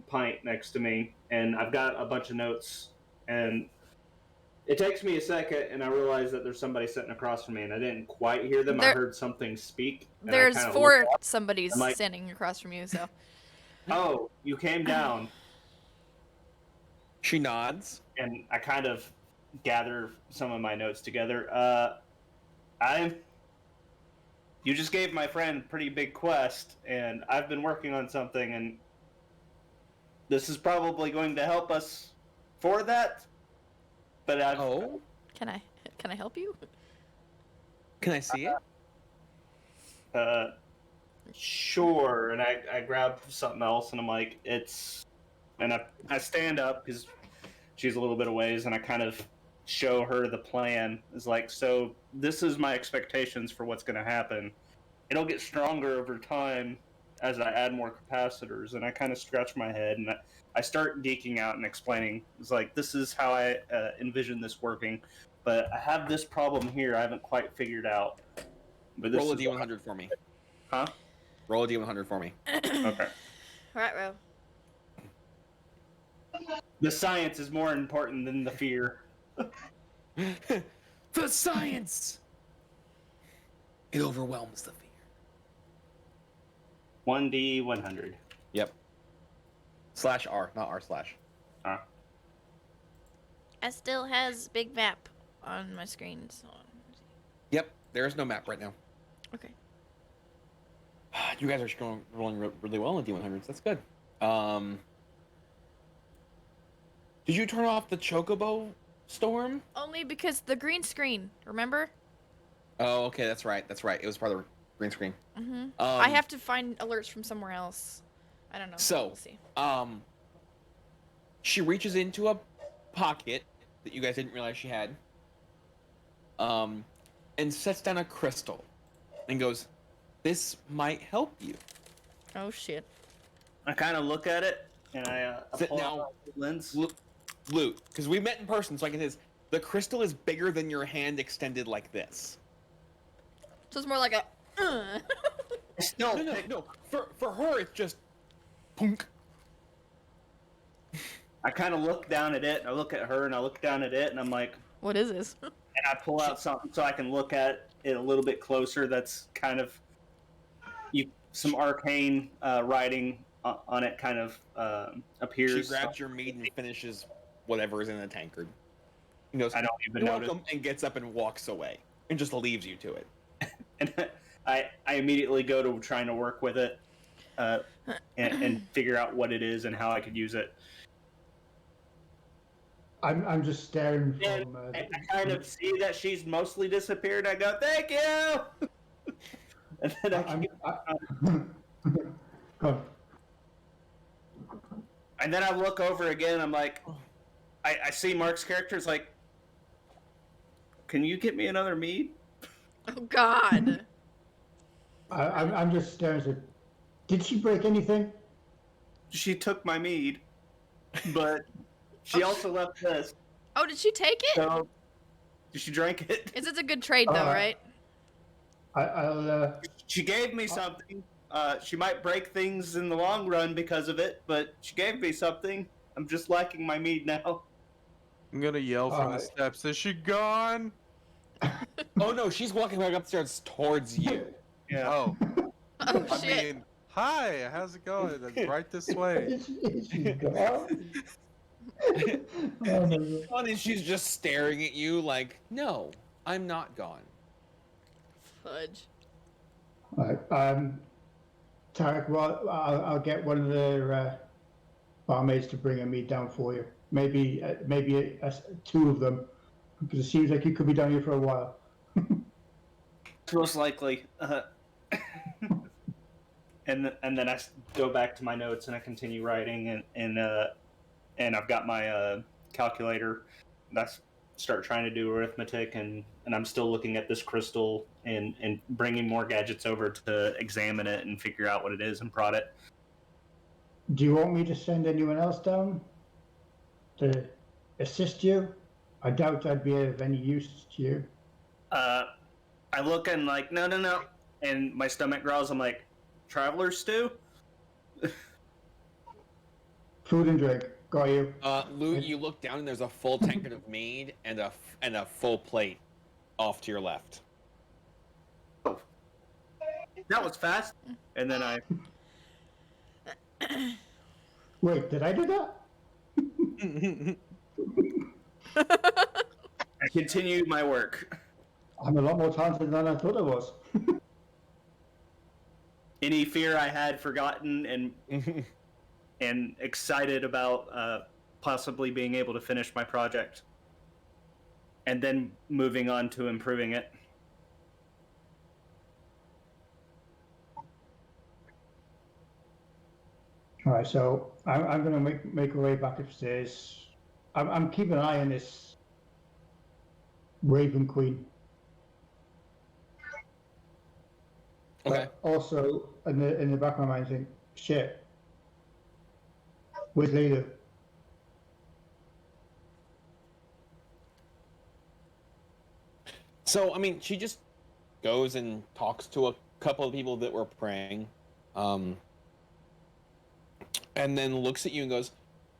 pint next to me, and I've got a bunch of notes. And It takes me a second, and I realize that there's somebody sitting across from me, and I didn't quite hear them. I heard something speak. And There's I kinda 4 looked up. somebody's I'm like- standing across from you, so. Oh, you came down, She nods. and I kind of gather some of my notes together. You just gave my friend a pretty big quest, and I've been working on something, and this is probably going to help us for that. But Oh, Can I help you? can I see it? Sure. And I grab something else, and I'm like, and I stand up because she's a little bit of ways, and I kind of show her the plan. It's like, so this is my expectations for what's going to happen. It'll get stronger over time as I add more capacitors, and I kind of scratch my head, and I start geeking out and explaining. It's like, this is how I envision this working, but I have this problem here I haven't quite figured out. But this Roll a is D100 for me. Huh? Roll a D100 for me. Okay. Right, Ro. The science is more important than the fear. The science! It overwhelms the fear. 1D100. Yep. /R, not R/. I still has big map on my screen, so. Yep, there is no map right now. Okay. You guys are rolling really well in the D100s. That's good. Did you turn off the Chocobo storm? Only because the green screen, remember? Oh, okay, that's right. It was part of the green screen. Mm-hmm. I have to find alerts from somewhere else. I don't know. So, we'll see. She reaches into a pocket that you guys didn't realize she had, and sets down a crystal, and goes, "This might help you." Oh shit. I kind of look at it, and I Sit pull now. out the lens. Loot, because we met in person, so I can say this. The crystal is bigger than your hand extended like this. So it's more like a. I still No. For her, it's just, punk. I kind of look down at it, and I look at her, and I look down at it, and I'm like, What is this? and I pull out something so I can look at it a little bit closer. That's kind of some arcane writing on it kind of appears. She grabs your mead and finishes whatever is in the tankard. He goes, I don't even "You're notice. welcome," and gets up and walks away, and just leaves you to it. And I immediately go to trying to work with it and figure out what it is and how I could use it. I'm just staring And from. I kind of see that she's mostly disappeared. I go, "Thank you," and then Go. and then I look over again. I'm like, I see Mark's character. It's like, "Can you get me another mead?" Oh god. I'm just staring. At, did she break anything? She took my mead, but she also left this. Oh, did she take it? So, did she drink it? Is it a good trade though, right? I'll. She gave me something. She might break things in the long run because of it, but she gave me something. I'm just liking my mead now. I'm gonna yell from the steps. Is she gone? Oh no, she's walking back upstairs towards you. Yeah. Oh, Oh I shit. mean, hi. How's it going? It's right this way. Is she gone? Oh, my God. And she's just staring at you like, "No, I'm not gone." Fudge. Right, Tarek, well, I'll get one of the barmaids to bring a meat down for you. Maybe 2 of them, because it seems like you could be down here for a while. Most likely. And then I go back to my notes and I continue writing and I've got my calculator. And I start trying to do arithmetic and I'm still looking at this crystal and bringing more gadgets over to examine it and figure out what it is and prod it. Do you want me to send anyone else down to assist you? I doubt I'd be of any use to you. I look and like, no. And my stomach growls. I'm like, traveler stew? Food and drink. got you. Lou, you look down and there's a full tankard of mead and a full plate off to your left. Oh, that was fast. And then I Wait, did I do that? continued my work. I'm a lot more talented than I thought I was. Any fear I had forgotten and excited about possibly being able to finish my project. And then moving on to improving it. All right, so I'm going to make a way back upstairs. I'm keeping an eye on this Raven Queen. Okay. But also in the back of my mind, I think, shit. Where's Leda? So, I mean, she just goes and talks to a couple of people that were praying, and then looks at you and goes,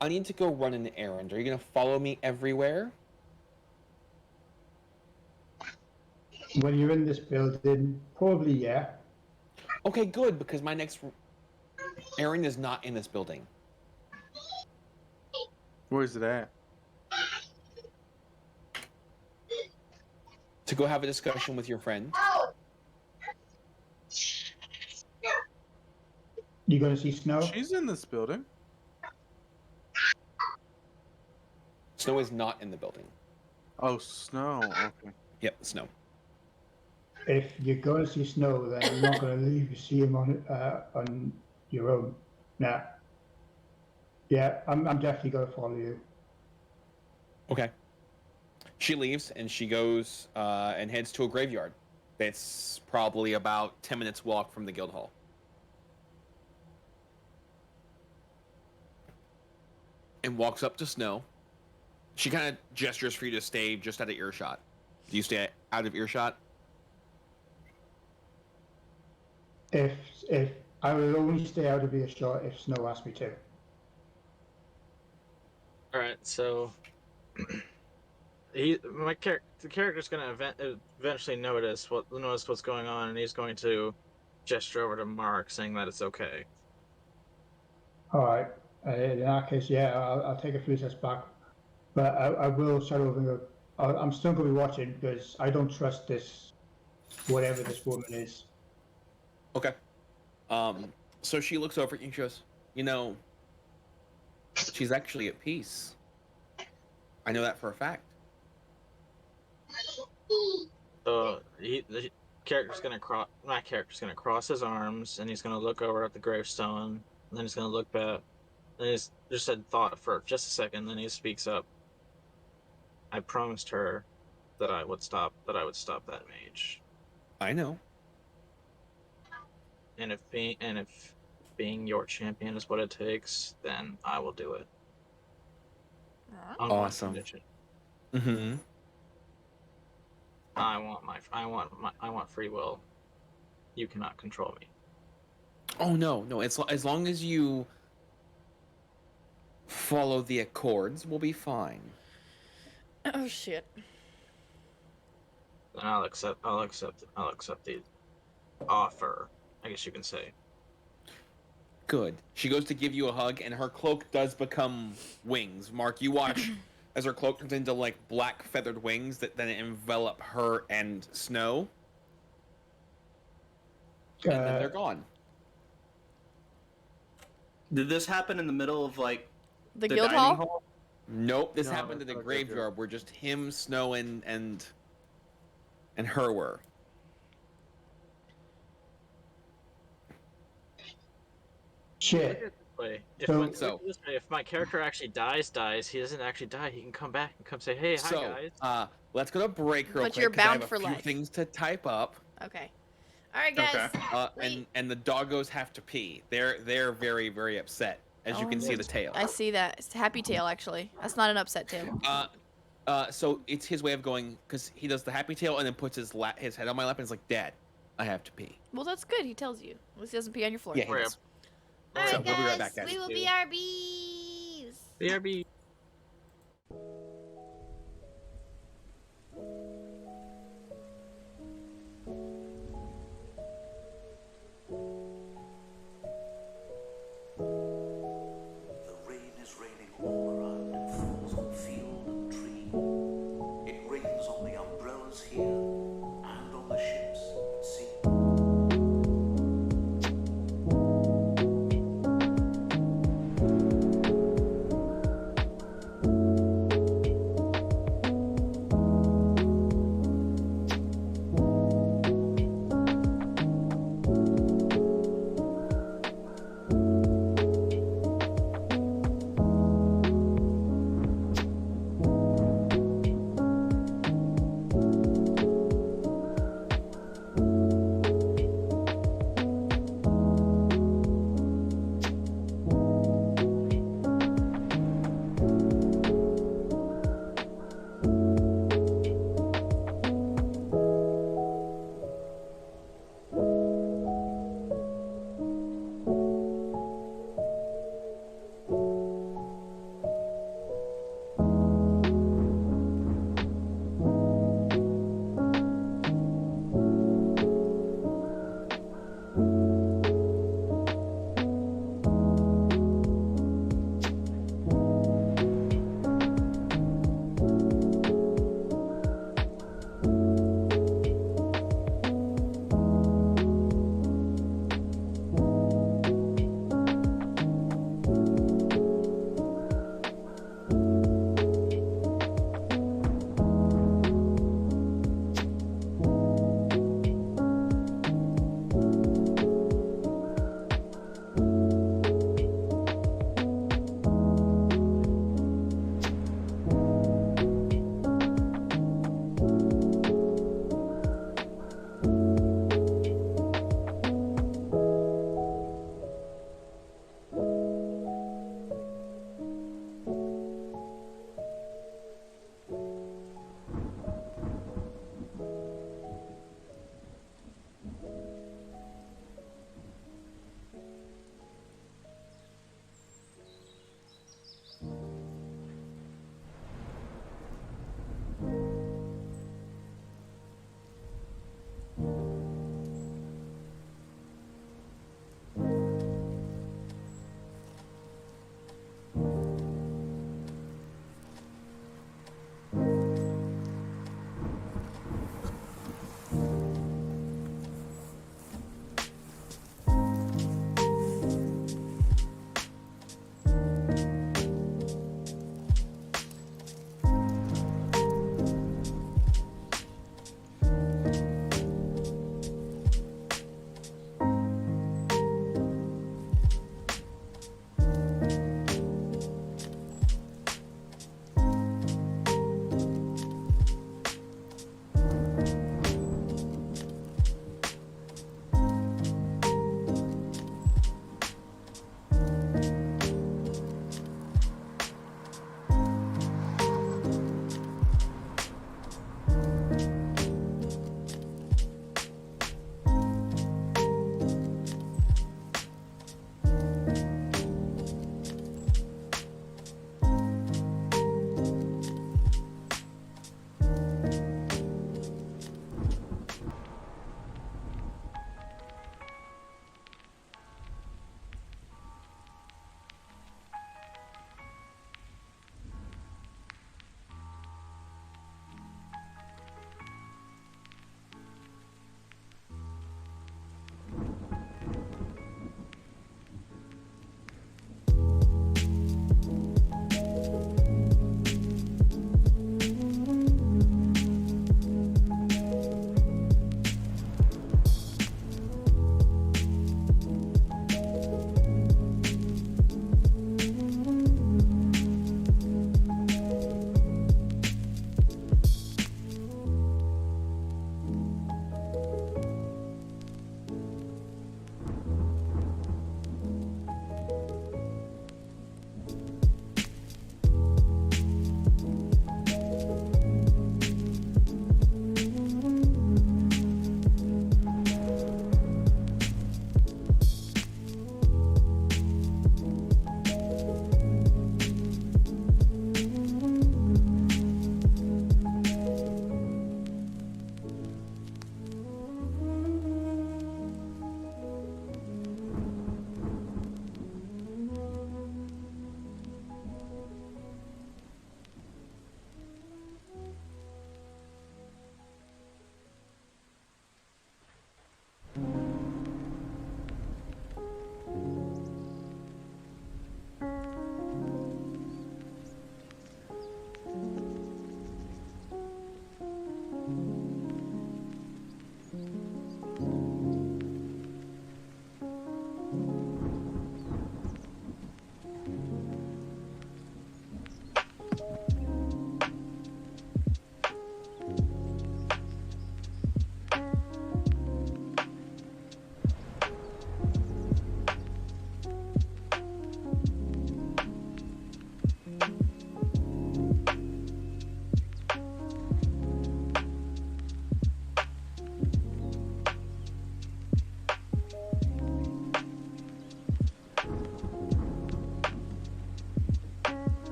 I need to go run an errand. Are you going to follow me everywhere? When you're in this building, probably yeah. Okay, good, because my next errand is not in this building. Where's it at? To go have a discussion with your friend. You going to see Snow? She's in this building. Snow is not in the building. Oh, Snow. Okay. Yep, Snow. If you're going to see Snow, then I'm not going to leave you see him on your own. Nah. Yeah, I'm definitely going to follow you. Okay. She leaves and she goes and heads to a graveyard. That's probably about 10 minutes walk from the guild hall. And walks up to Snow. She kind of gestures for you to stay just out of earshot. Do you stay out of earshot? If I will only stay out of earshot if Snow asks me to. All right, so the character's gonna eventually notice what's going on, and he's going to gesture over to Mark, saying that it's okay. All right. In that case, yeah, I'll take a few steps back, but I will start over and go. I'm still going to be watching because I don't trust this, whatever this woman is. Okay. So she looks over and she goes, you know, she's actually at peace. I know that for a fact. So my character's gonna cross his arms, and he's gonna look over at the gravestone, and then he's gonna look back. And he's just had thought for just a second. Then he speaks up. I promised her that I would stop that mage. I know. And if being your champion is what it takes, then I will do it. On one Awesome. condition. Mm-hmm. I want free will. You cannot control me. Oh no. It's as long as you follow the accords, we'll be fine. Oh shit. Then I'll accept the offer, I guess you can say. Good. She goes to give you a hug, and her cloak does become wings. Mark, you watch as her cloak turns into like black feathered wings that then envelop her and Snow, and then they're gone. Did this happen in the middle of like The the guild dining hall? Nope, this No, happened in the it's not a graveyard graveyard. where just him, Snow, and her were. Shit. So- If my character actually dies, he doesn't actually die. He can come back and come say, "Hey, hi So, guys." let's go to break real But quick. you're 'Cause I bound have for a few life. things to type up. Okay. All right, guys. Okay. And the doggos have to pee. They're very, very upset, as you Oh, can see the tail. I see that. It's a happy tail, actually. That's not an upset tail. So it's his way of going, because he does the happy tail and then puts his head on my lap and is like, Dad, I have to pee. Well, that's good. He tells you. At least he doesn't pee on your floor. Yeah, he Rip. does. All right, So, we'll be right guys. back, guys. We will be RBs. BRB. The rain is raining all around. It falls on field and tree. It rains on the umbrellas here and on the ships at sea.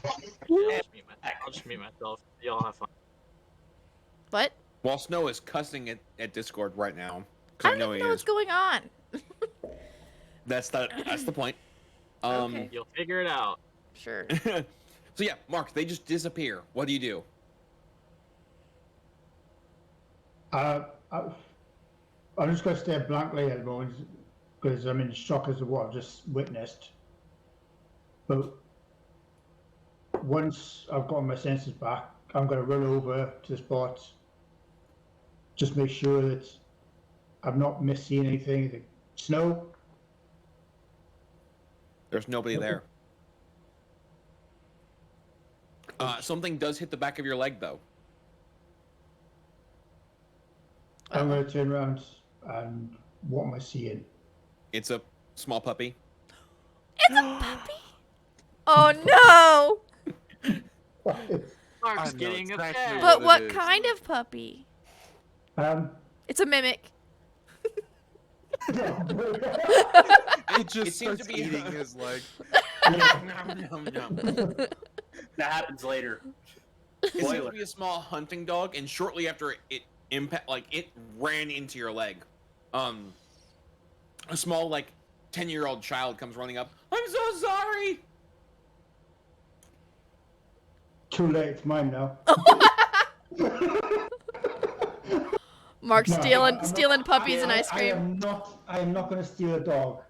I'll just mute myself. Y'all have fun. What? While Snow is cussing at Discord right now, I because I don't know even he know what's is. going on. That's the point. Okay. You'll figure it out. Sure. So yeah, Mark, they just disappear. What do you do? I'm just going to stare blankly at the moment because I'm in shock as to what I've just witnessed. But once I've gotten my senses back, I'm going to run over to the spot, just make sure that I've not missed seeing anything. Snow? There's nobody there. Something does hit the back of your leg, though. I'm going to turn around and what am I seeing? It's a small puppy. It's a puppy? Oh no! Mark's I know getting exactly upset. But it what is. kind of puppy? It's It's a mimic. It just It seems starts to be eating his leg. Nom, nom, nom. That happens later. It seems Spoiler. to be a small hunting dog, and shortly after it it ran into your leg. A small 10-year-old child comes running up. I'm so sorry. Too late, it's mine now. Mark No, stealing puppies and ice I cream. am not going to steal a dog.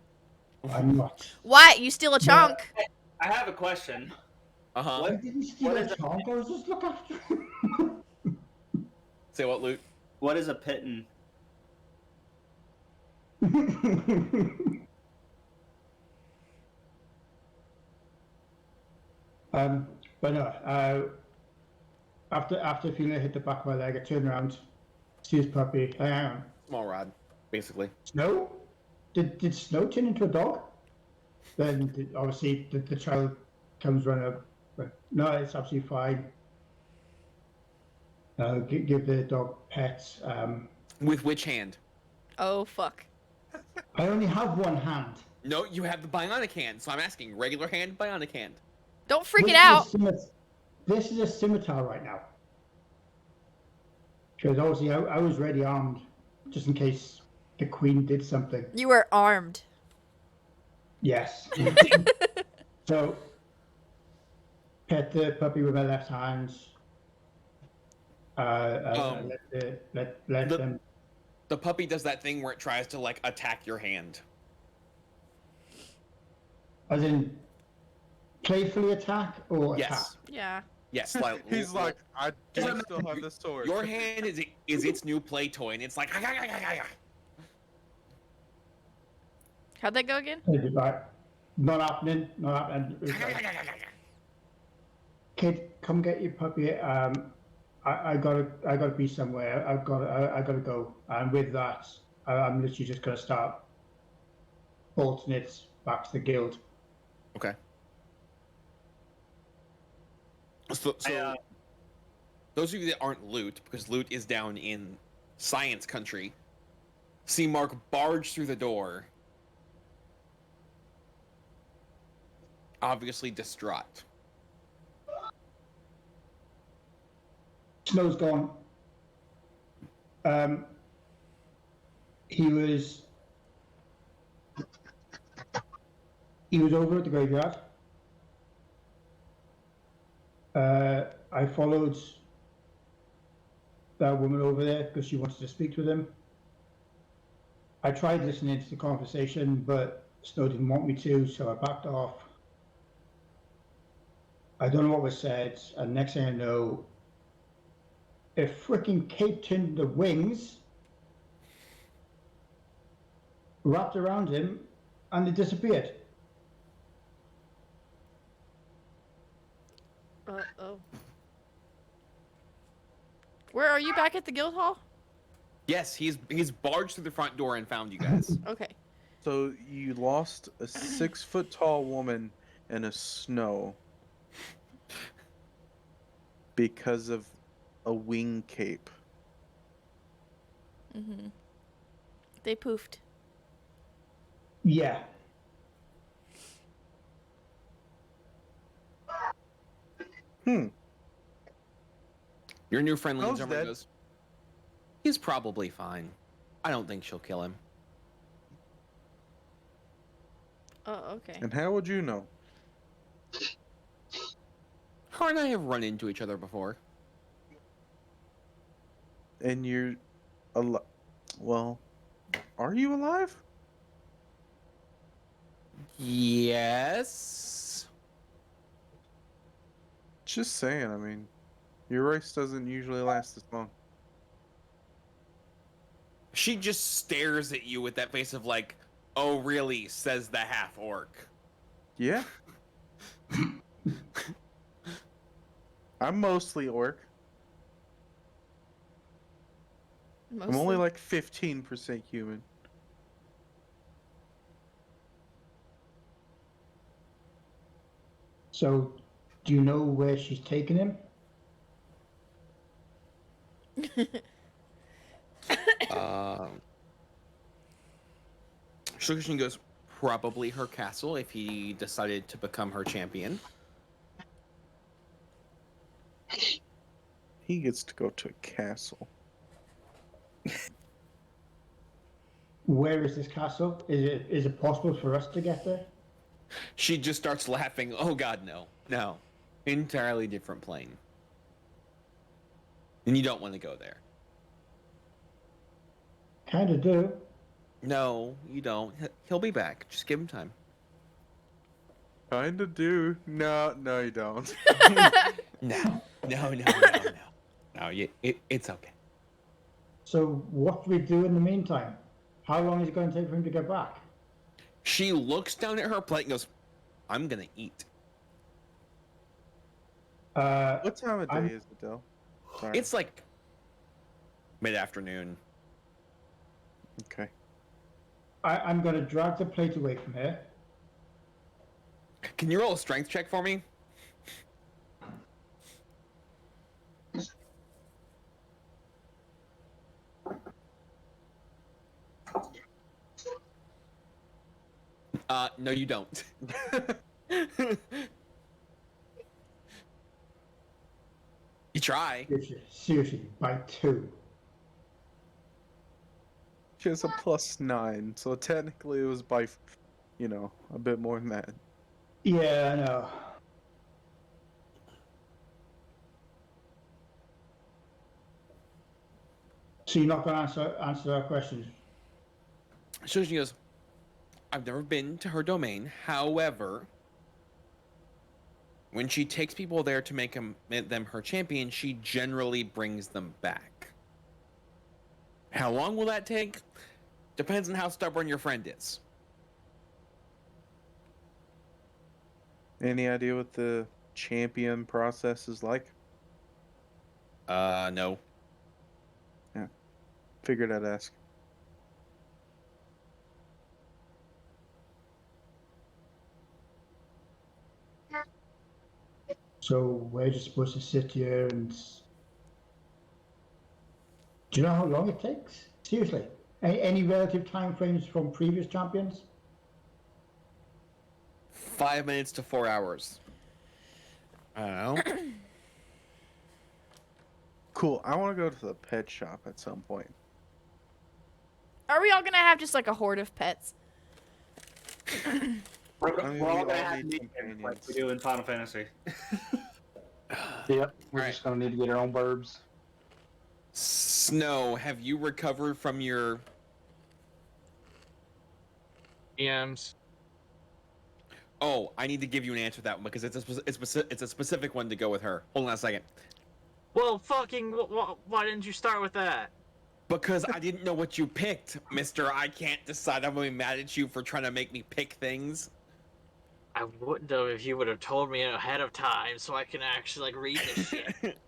I'm not. What? You steal a chunk? I have a question. Uh-huh. I didn't steal What a is it? chunk, I was just looking after Say what, Luke? What is a pitten? But no, after feeling it hit the back of my leg, I turned around, see his puppy. Hang on. Small rod, basically. Snow? Did Snow turn into a dog? Then obviously the child comes running up. But no, it's absolutely fine. Give the dog pets. With which hand? Oh fuck. I only have one hand. No, you have the bionic hand. So I'm asking, regular hand, bionic hand. Don't freak it This is a out. This is a scimitar right now. Because obviously I was ready armed, just in case the queen did something. You were armed. Yes. So, pet the puppy with my left hand. Let them. The puppy does that thing where it tries to attack your hand. As in, playfully attack or attack? Yes. Yeah. Yes. He's like, I do still have the sword. Your hand is its new play toy, and it's like. How'd that go again? Right. Not happening. Not happening. Kid, come get your puppy. I gotta be somewhere. I gotta go. And with that, I'm literally just gonna start bolting it back to the guild. Okay. So those of you that aren't Loot, because Loot is down in Science Country, see Mark barge through the door, obviously distraught. Snow's gone. He was over at the graveyard. I followed that woman over there because she wanted to speak with him. I tried listening to the conversation, but Snow didn't want me to, so I backed off. I don't know what was said, and next thing I know, a freaking cape turned the wings, wrapped around him, and it disappeared. Uh-oh. Where are you, back at the guild hall? Yes, he's barged through the front door and found you guys. Okay. So you lost a 6-foot tall woman in a snow because of a wing cape. Mm-hmm. They poofed. Yeah. Hmm. Your new friend leans How's over and that? goes, "He's probably fine. I don't think she'll kill him." Oh, okay. And how would you know? Her and I have run into each other before. And you're alive. Well, are you alive? Yes. Just saying. I mean, your race doesn't usually last this long. She just stares at you with that face of like, "Oh, really?" says the half orc. Yeah. I'm mostly orc. I'm only Mostly. like 15% human. So, do you know where she's taken him? Shukishin goes, "Probably her castle if he decided to become her champion." He gets to go to a castle. Where is this castle? Is it possible for us to get there? She just starts laughing. "Oh God, no. No. Entirely different plane. And you don't want to go there." Kind of do. "No, you don't. He'll be back. Just give him time." Kinda do. No, you don't. No. No. No, it's okay. So, what do we do in the meantime? How long is it going to take for him to get back? She looks down at her plate and goes, "I'm gonna eat." What time of day I'm- is it, Del? Sorry. It's like mid-afternoon. Okay. I'm going to drag the plate away from here. Can you roll a strength check for me? No, you don't. You try. Seriously, by 2. She has a +9, so technically it was by, a bit more than that. Yeah, I know. So you're not going to answer our questions? So she goes, "I've never been to her domain. However, when she takes people there to make them her champion, she generally brings them back. How long will that take? Depends on how stubborn your friend is." Any idea what the champion process is like? No. Figured I'd ask. So we're just supposed to sit here and... Do you know how long it takes? Seriously. Any relative time frames from previous champions? 5 minutes to 4 hours. I don't know. Cool. I want to go to the pet shop at some point. Are we all gonna have just like a horde of pets? We're I mean, all we gonna all have need meetings like companions. we do in Final Fantasy. Yep, we're Right. just gonna need to get our own burbs. Snow, have you recovered from your... DMs. Oh, I need to give you an answer to that one because it's a specific one to go with her. Hold on a second. Well, fucking, why didn't you start with that? Because I didn't know what you picked, mister. I can't decide. I'm going to be mad at you for trying to make me pick things. I wouldn't have if you would have told me ahead of time so I can actually, like, read this shit.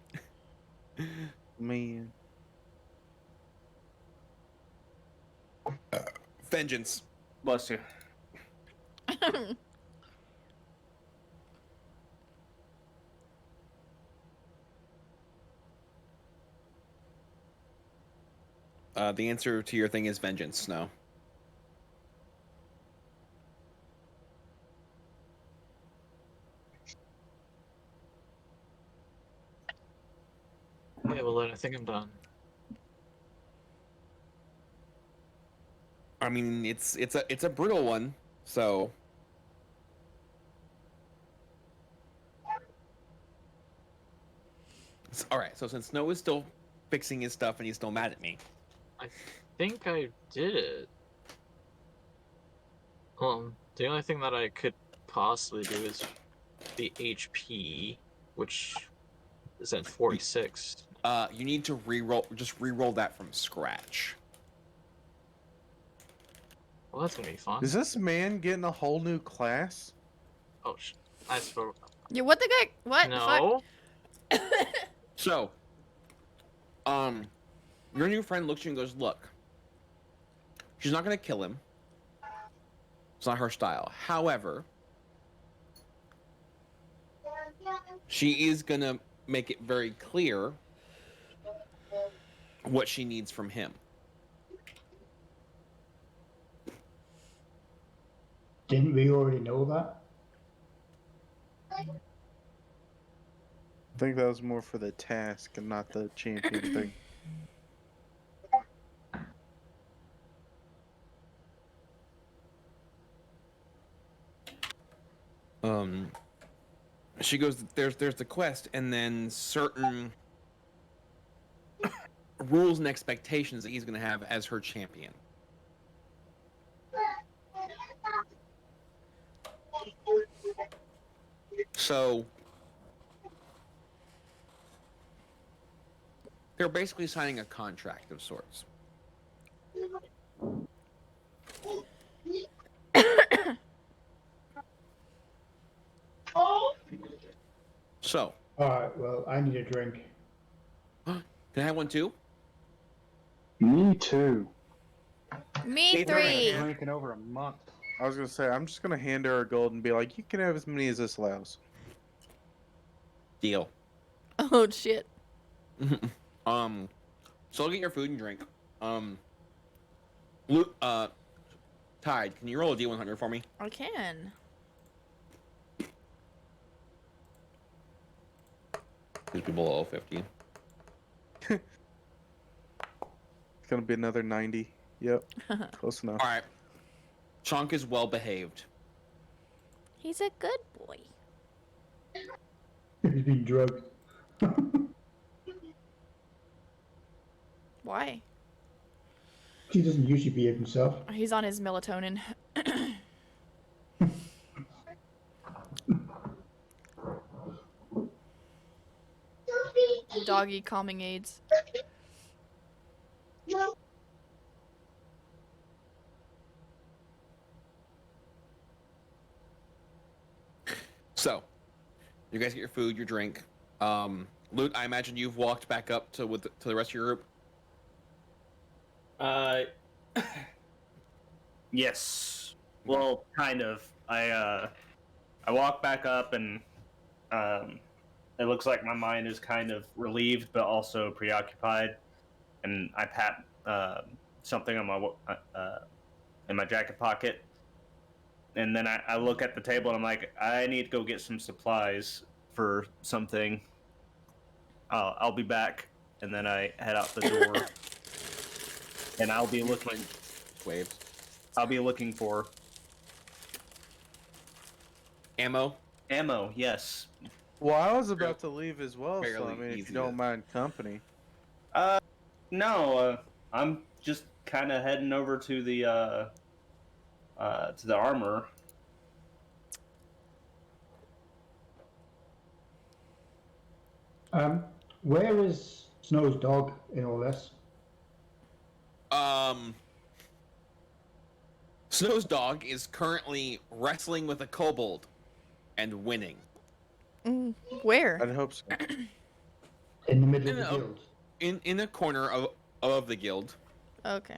Man. Vengeance. Bless you. The answer to your thing is vengeance, Snow. Okay, well then I think I'm done. I mean, it's a brutal one. So all right. So since Snow is still fixing his stuff and he's still mad at me, I think I did it. The only thing that I could possibly do is the HP, which is at 46. you need to re-roll that from scratch. Well, that's gonna be fun. Is this man getting a whole new class? Oh, I suppose. Yeah, what the guy? What the fuck? No. So, your new friend looks at you and goes, "Look, she's not gonna kill him. It's not her style. However, she is gonna make it very clear what she needs from him." Didn't we already know that? I think that was more for the task and not the champion thing. She goes, there's the quest, and then certain rules and expectations that he's gonna have as her champion. So they're basically signing a contract of sorts. So, Alright, well, I need a drink. can I have one too? Me too. Me Ain't three. drinking over a month. I was gonna say, I'm just gonna hand her a gold and be like, you can have as many as this allows. Deal. Oh shit. So I'll get your food and drink. Luke, Tide, can you roll a D100 for me? I can. Please be below 50. It's gonna be another 90. Yep, close enough. All right. Chonk is well behaved. He's a good boy. He's been drugged. Why? He doesn't usually behave himself. He's on his melatonin. Doggy calming aids. So, you guys get your food, your drink. Luke, I imagine you've walked back up to the rest of your group. Yes. Well, kind of. I walk back up and it looks like my mind is kind of relieved but also preoccupied, and I pat something on my in my jacket pocket, and then I look at the table and I'm like, I need to go get some supplies for something. I'll be back, and then I head out the door. And I'll be looking. Waves. I'll be looking for Ammo. ammo. Yes. Well, I was about to leave as well, so Fairly I mean, if easy you don't to- mind company. No. I'm just kind of heading over to the armor. Where is Snow's dog in all this? Snow's dog is currently wrestling with a kobold and winning. Where? I'd hope so. In the middle of the No. guild. In a corner of the guild. Okay.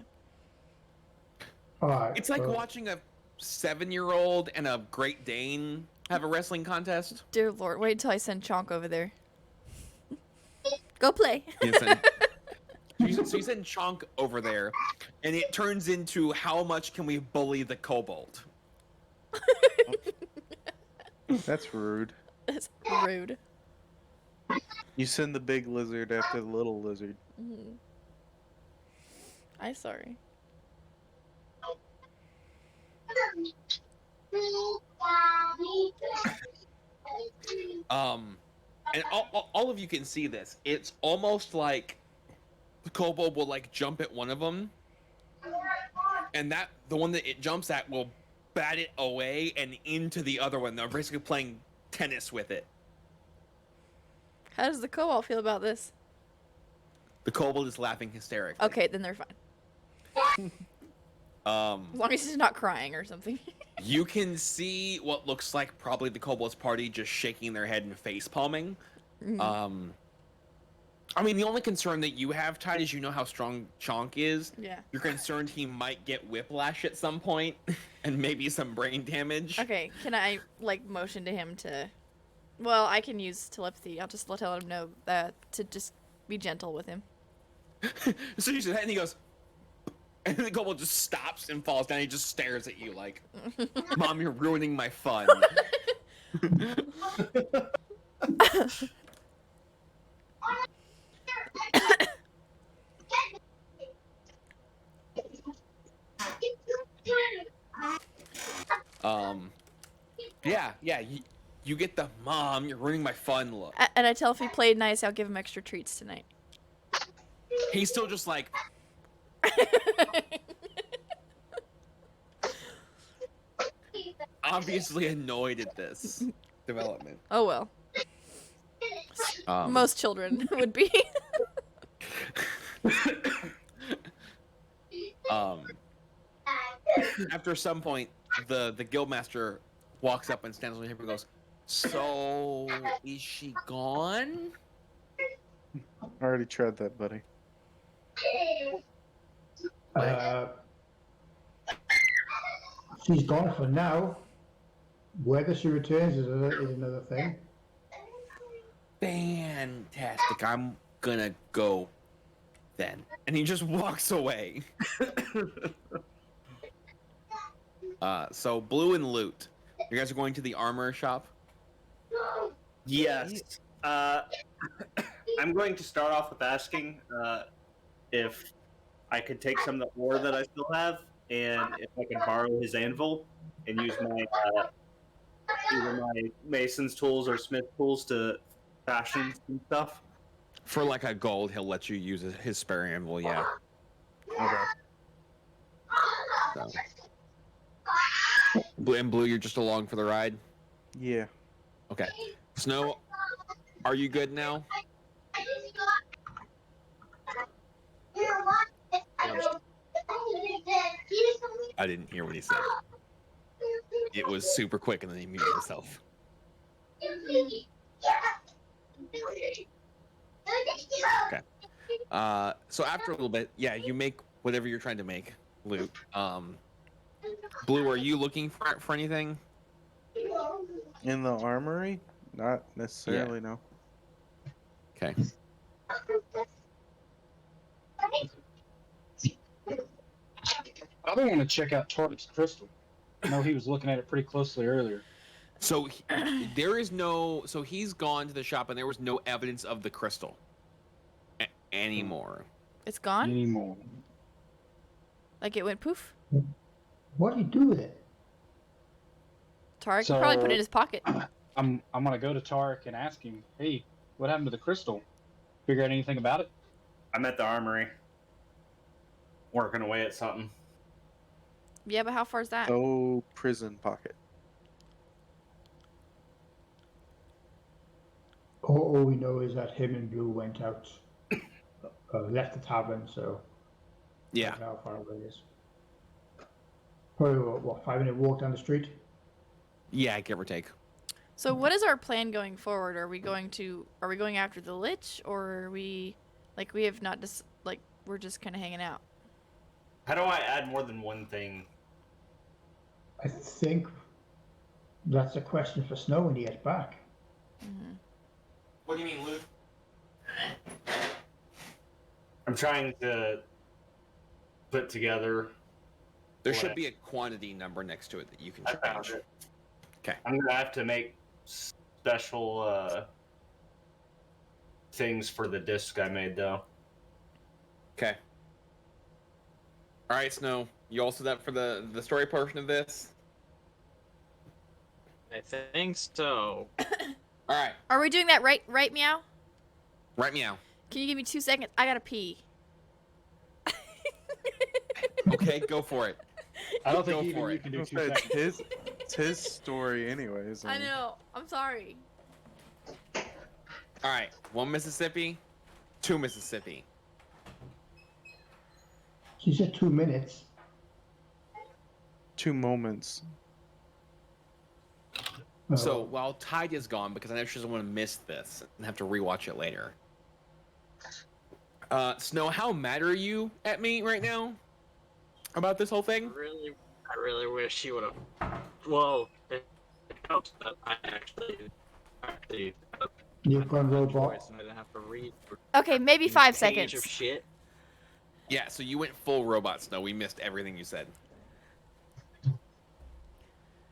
Alright. It's like well, watching a 7-year-old and a Great Dane have a wrestling contest. Dear Lord, wait till I send Chonk over there. Go play. So you send Chonk over there, and it turns into how much can we bully the kobold? That's rude. That's rude. You send the big lizard after the little lizard. Mhm. I'm sorry. And all of you can see this. It's almost like the kobold will like jump at one of them, and that the one that it jumps at will bat it away and into the other one. They're basically playing tennis with it. How does the kobold feel about this? The kobold is laughing hysterically. Okay, then they're fine. As long as he's not crying or something. You can see what looks like probably the kobold's party just shaking their head and face palming. Mhm. I mean, the only concern that you have, Tide, is you know how strong Chonk is. Yeah. You're concerned he might get whiplash at some point and maybe some brain damage. Okay, can I, like, motion to him to... Well, I can use telepathy. I'll just tell him no, to just be gentle with him. So you said that, and he goes... And the kobold just stops and falls down. He just stares at you like, Mom, you're ruining my fun. Yeah, you get the Mom, you're ruining my fun look. And I tell if he played nice, I'll give him extra treats tonight. He's still just like... obviously annoyed at this development. Oh well. Most children would be. After some point, the guildmaster walks up and stands on him and goes, "So, is she gone?" I already tried that, buddy. She's gone for now. Whether she returns is another thing. Fantastic. I'm gonna go then. And he just walks away. So Blue and Loot. You guys are going to the armor shop? Yes. I'm going to start off with asking if I could take some of the ore that I still have, and if I can borrow his anvil and use my either my mason's tools or smith tools to fashion some stuff. For like a gold, he'll let you use his spare anvil, yeah. Okay. So. Blue, you're just along for the ride? Yeah. Okay. Snow, are you good now? I didn't hear what he said. It was super quick and then he muted himself. Okay. So after a little bit, yeah, you make whatever you're trying to make, Loot. Blue, are you looking for anything? In the armory? Not necessarily, no. Okay. I don't want to check out Target's crystal. I know he was looking at it pretty closely earlier. So there is no. So he's gone to the shop, and there was no evidence of the crystal anymore. It's gone? Anymore. Like it went poof? What do you do with it? Tarek could probably put it in his pocket. I'm gonna go to Tarek and ask him, hey, what happened to the crystal? Figure out anything about it? I'm at the armory, working away at something. Yeah, but how far is that? Oh, prison pocket. All we know is that him and Blue went out, left the tavern, so Yeah. I don't know how far away it is. Probably what 5-minute walk down the street. Yeah, give or take. So what is our plan going forward? Are we going after the Lich, or are we have not just we're just kind of hanging out? How do I add more than one thing? I think that's a question for Snow when he gets back. Mm-hmm. What do you mean, Luke? I'm trying to put together. There should be a quantity number next to it that you can I found change. it. Okay. I'm gonna have to make special things for the disc I made, though. Okay. All right, Snow. You all set up for the story portion of this? I think so. All right. Are we doing that right, Meow? Right meow. Can you give me 2 seconds? I gotta pee. Okay, go for it. I don't Go think even for you it. can do 2 It's seconds. it's his story, anyways. I know. I'm sorry. All right. 1 Mississippi, 2 Mississippi. She said 2 minutes. 2 moments. Oh, So while Tide is gone, because I know she doesn't want to miss this and have to rewatch it later. Snow, how mad are you at me right now about this whole thing? I really wish she would have. Well, it helps that I actually you've gone choice robot. and I didn't have to read. Okay, maybe a 5 page seconds. Of shit. Yeah, so you went full robot, Snow. We missed everything you said.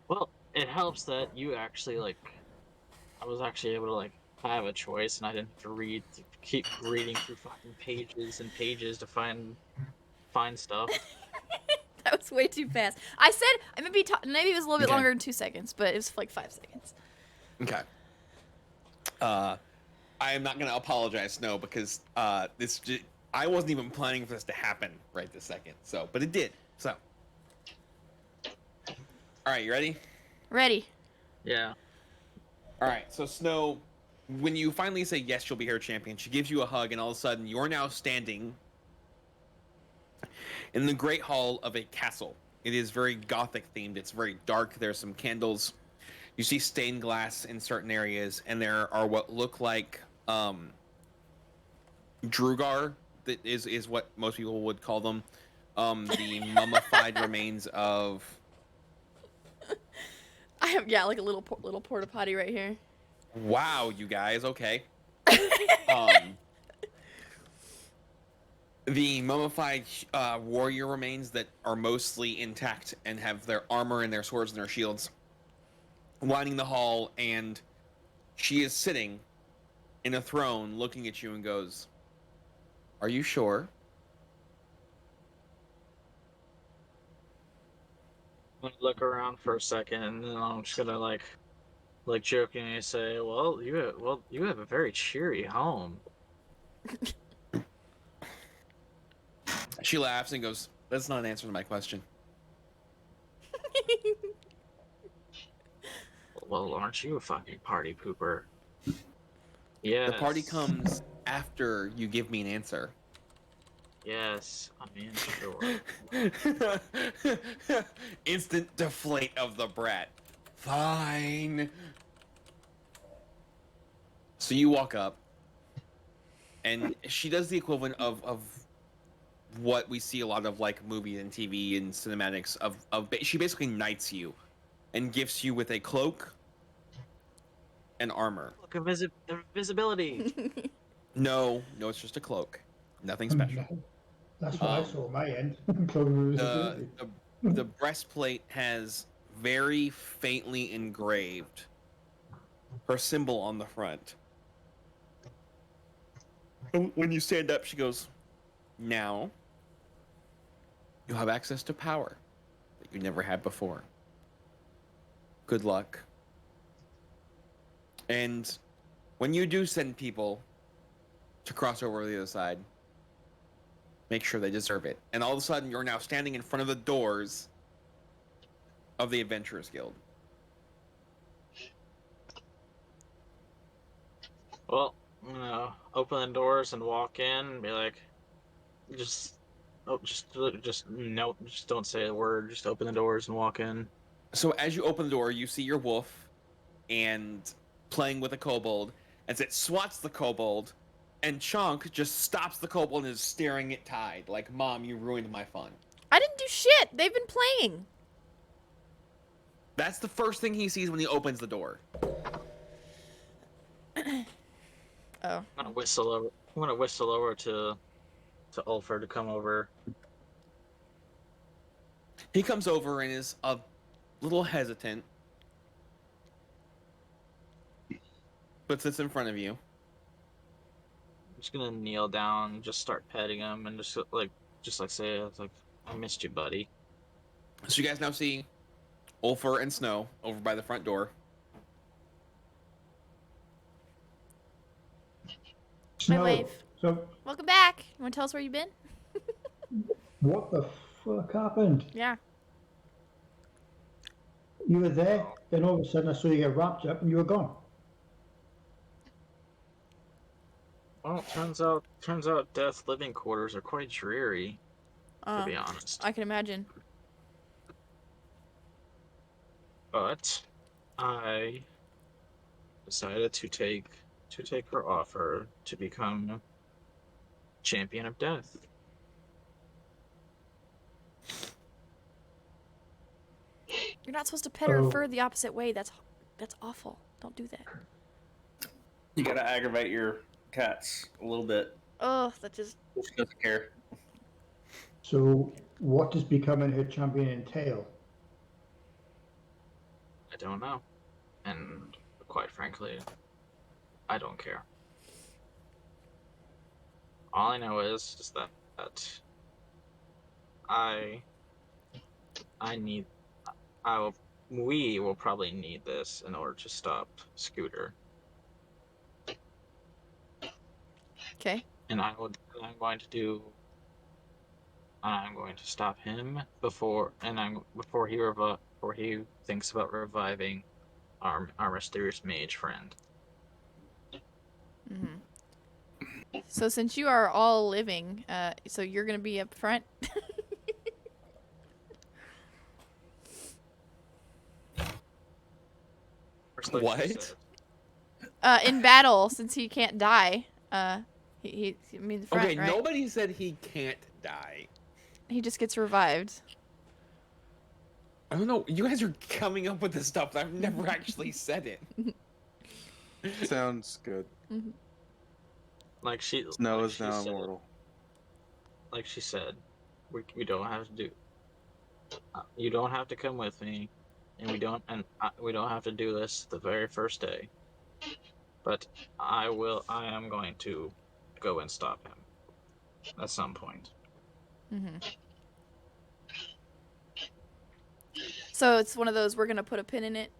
Well, it helps that you actually I was actually able to have a choice, and I didn't have to keep reading through fucking pages and pages to find stuff. That was way too fast. I said maybe it was a little bit Okay. longer than 2 seconds, but it was like 5 seconds. Okay. I am not going to apologize, Snow, because I wasn't even planning for this to happen right this second. So, but it did. So, all right, you ready? Ready. Yeah. All right. So, Snow, when you finally say yes, you'll be her champion, she gives you a hug, and all of a sudden, you're now standing in the Great Hall of a castle. It is very gothic themed. It's very dark. There's some candles. You see stained glass in certain areas, and there are what look like Drugar. That is what most people would call them. The mummified remains of. I have like a little porta potty right here. Wow, you guys. Okay. The mummified warrior remains that are mostly intact and have their armor and their swords and their shields lining the hall, and she is sitting in a throne looking at you and goes, "Are you sure?" I'm gonna look around for a second, and then I'm just gonna like jokingly say, "Well, you have a very cheery home." She laughs and goes, "That's not an answer to my question." Well, aren't you a fucking party pooper? Yes. The party comes after you give me an answer. Yes, I mean, sure. Instant deflate of the brat. Fine. So you walk up, and she does the equivalent of what we see a lot of like movies and TV and cinematics of she basically knights you and gifts you with a cloak and armor. Look, invisibility. No, it's just a cloak. Nothing special. That's what I saw on my end. Clover The, visibility. the breastplate has very faintly engraved her symbol on the front. When you stand up, she goes, "Now you'll have access to power that you never had before. Good luck. And when you do send people to cross over to the other side, make sure they deserve it." And all of a sudden, you're now standing in front of the doors of the Adventurers Guild. Well, I'm gonna open the doors and walk in and be like, just no, just don't say a word. Just open the doors and walk in. So as you open the door, you see your wolf and playing with a kobold as it swats the kobold, and Chunk just stops the kobold and is staring at Tide like, "Mom, you ruined my fun." I didn't do shit. They've been playing. That's the first thing he sees when he opens the door. Oh. I'm gonna whistle over to Ulfur to come over. He comes over and is a little hesitant, but sits in front of you. just gonna kneel down, just start petting him, and just like say, it's like, I missed you, buddy. So you guys now see Ulfer and Snow over by the front door. My wave. So, Welcome back. You want to tell us where you've been? what the fuck happened? Yeah. You were there, then all of a sudden I saw you get wrapped up and you were gone. Well, turns out death living quarters are quite dreary, to be honest. I can imagine. But I decided to take her offer to become champion of death. You're not supposed to pet her Oh. fur the opposite way. That's awful. Don't do that. You gotta aggravate your cats a little bit. Oh, that just. She doesn't care. So, what does becoming her champion entail? I don't know. And quite frankly, I don't care. All I know is that we will probably need this in order to stop Scooter. Okay. And I'm going to stop him before he thinks about reviving our mysterious mage friend. Mm-hmm. So since you are all living, so you're gonna be up front. What? In battle, since he can't die. He I mean the front, Okay, right? nobody said he can't die. He just gets revived. I don't know. You guys are coming up with this stuff, but I've never actually said it. Sounds good. Mm-hmm. Like she. Snow like is she now said, immortal. Like she said, we don't have to do. You don't have to come with me, and we don't have to do this the very first day. But I am going to go and stop him at some point. Mm-hmm. So it's one of those, we're gonna put a pin in it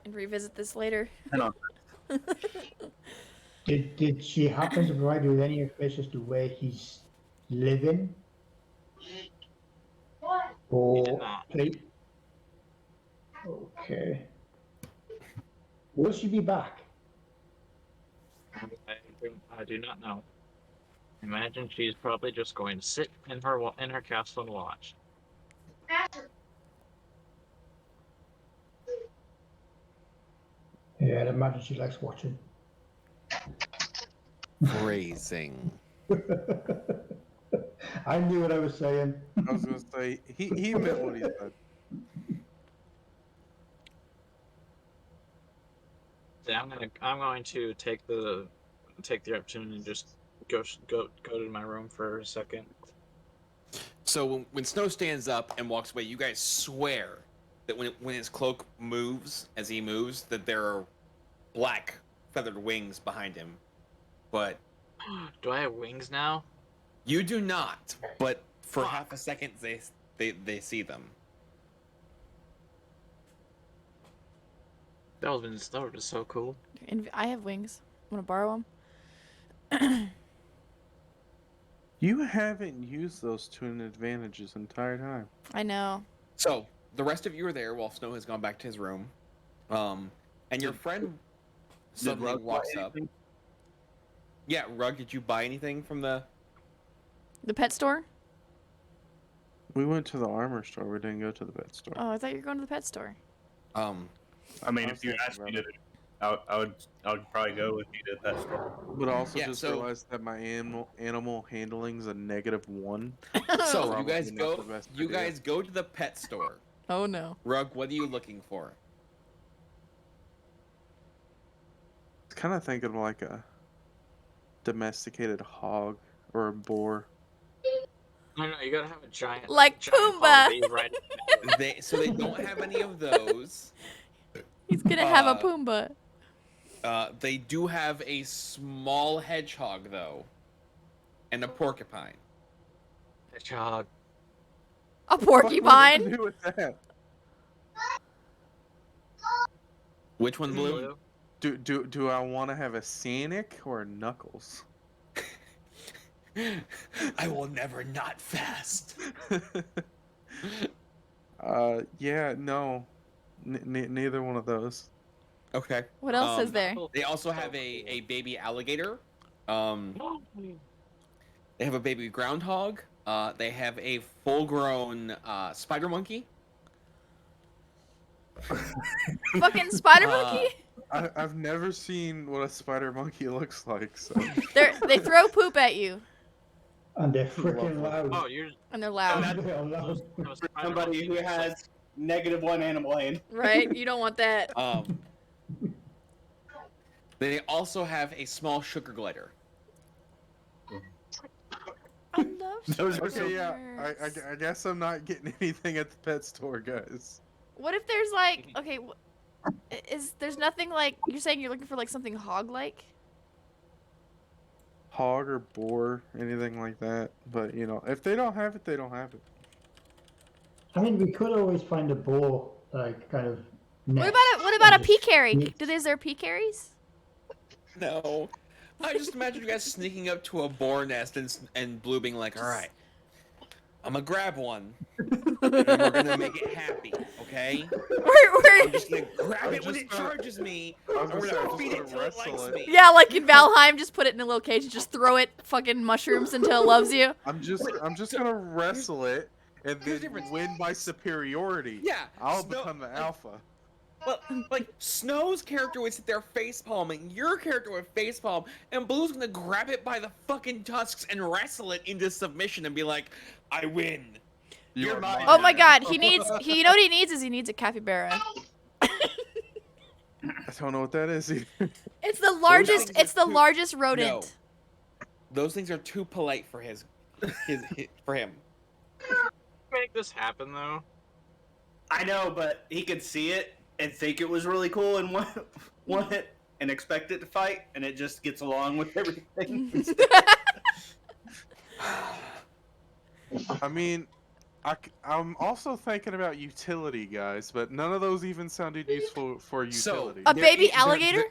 and revisit this later. Hang on. Did she happen to provide you with any information as to where he's living? He did Or not. Okay. Will she be back? I do not know. Imagine she's probably just going to sit in her castle and watch. Yeah, I'd imagine she likes watching. Phrasing. I knew what I was saying. I was gonna say he meant what he said. Yeah, I'm going to take the opportunity and just go to my room for a second. So when Snow stands up and walks away, you guys swear that when his cloak moves, as he moves, that there are black feathered wings behind him. But Do I have wings now? you do not. But for Fuck. half a second, they see them. That would have been so cool. And I have wings. Want to borrow them? You haven't used those to an advantage this entire time. I know. So the rest of you are there while Snow has gone back to his room, and your friend suddenly Rug buy walks up. anything? Yeah, Rug, did you buy anything from the? The pet store? We went to the armor store. We didn't go to the pet store. Oh, I thought you were going to the pet store. I mean, I was if you thinking asked me about to, I would probably go with you to that store. But I also Yeah, just so- realized that my animal handling's a -1. So you Probably guys not go. the best You idea. guys go to the pet store. Oh no. Rug, what are you looking for? It's kind of thinking of like a domesticated hog or a boar. No, you gotta have a giant. Like giant Pumbaa. holiday right. So they don't have any of those. He's gonna have a Uh, Pumbaa. They do have a small hedgehog though, and a porcupine. Hedgehog. A What are we gonna porcupine? do with that? Which one, Blue? Do I want to have a scenic or Knuckles? I will never not fast. Yeah, no, neither one of those. Okay. What else is there? They also have a baby alligator. They have a baby groundhog. They have a full-grown spider monkey. Fucking spider Uh, monkey? I've never seen what a spider monkey looks like, so They throw poop at you, And they're freaking loud. Oh, you're and they're loud, They are loud. Somebody who has -1 animal hand. right? You don't want that. They also have a small sugar glider. I love Those are okay. Yeah, sugars. I guess I'm not getting anything at the pet store, guys. What if there's like, okay, there's nothing like, you're saying you're looking for like something hog-like? Hog or boar, anything like that. But you know, if they don't have it, they don't have it. I mean, we could always find a boar, like, kind of. What about a peacarry? Is there peacarries? No. I just imagine you guys sneaking up to a boar nest and Blue being like, all right, I'm gonna grab one, and we're gonna make it happy, okay? I'm just gonna grab it when it charges me, and we're gonna feed it till it likes me. Yeah, like in Valheim, just put it in a little cage and just throw it fucking mushrooms until it loves you. I'm just gonna wrestle it and Here's the then difference. win by superiority. Yeah, I'll Snow- become the alpha. Well, like, Snow's character would sit there face-palming, your character would face-palm, and Blue's gonna grab it by the fucking tusks and wrestle it into submission and be like, I win. You're mine. Oh my god, you know what he needs is he needs a capybara. I don't know what that is either. It's the largest, things are it's the too- largest rodent. No. Those things are too polite for for him. make this happen though. I know, but he could see it and think it was really cool and want it and expect it to fight, and it just gets along with everything. I mean, I'm also thinking about utility, guys, but none of those even sounded useful for So, utility. A There baby is- there- alligator?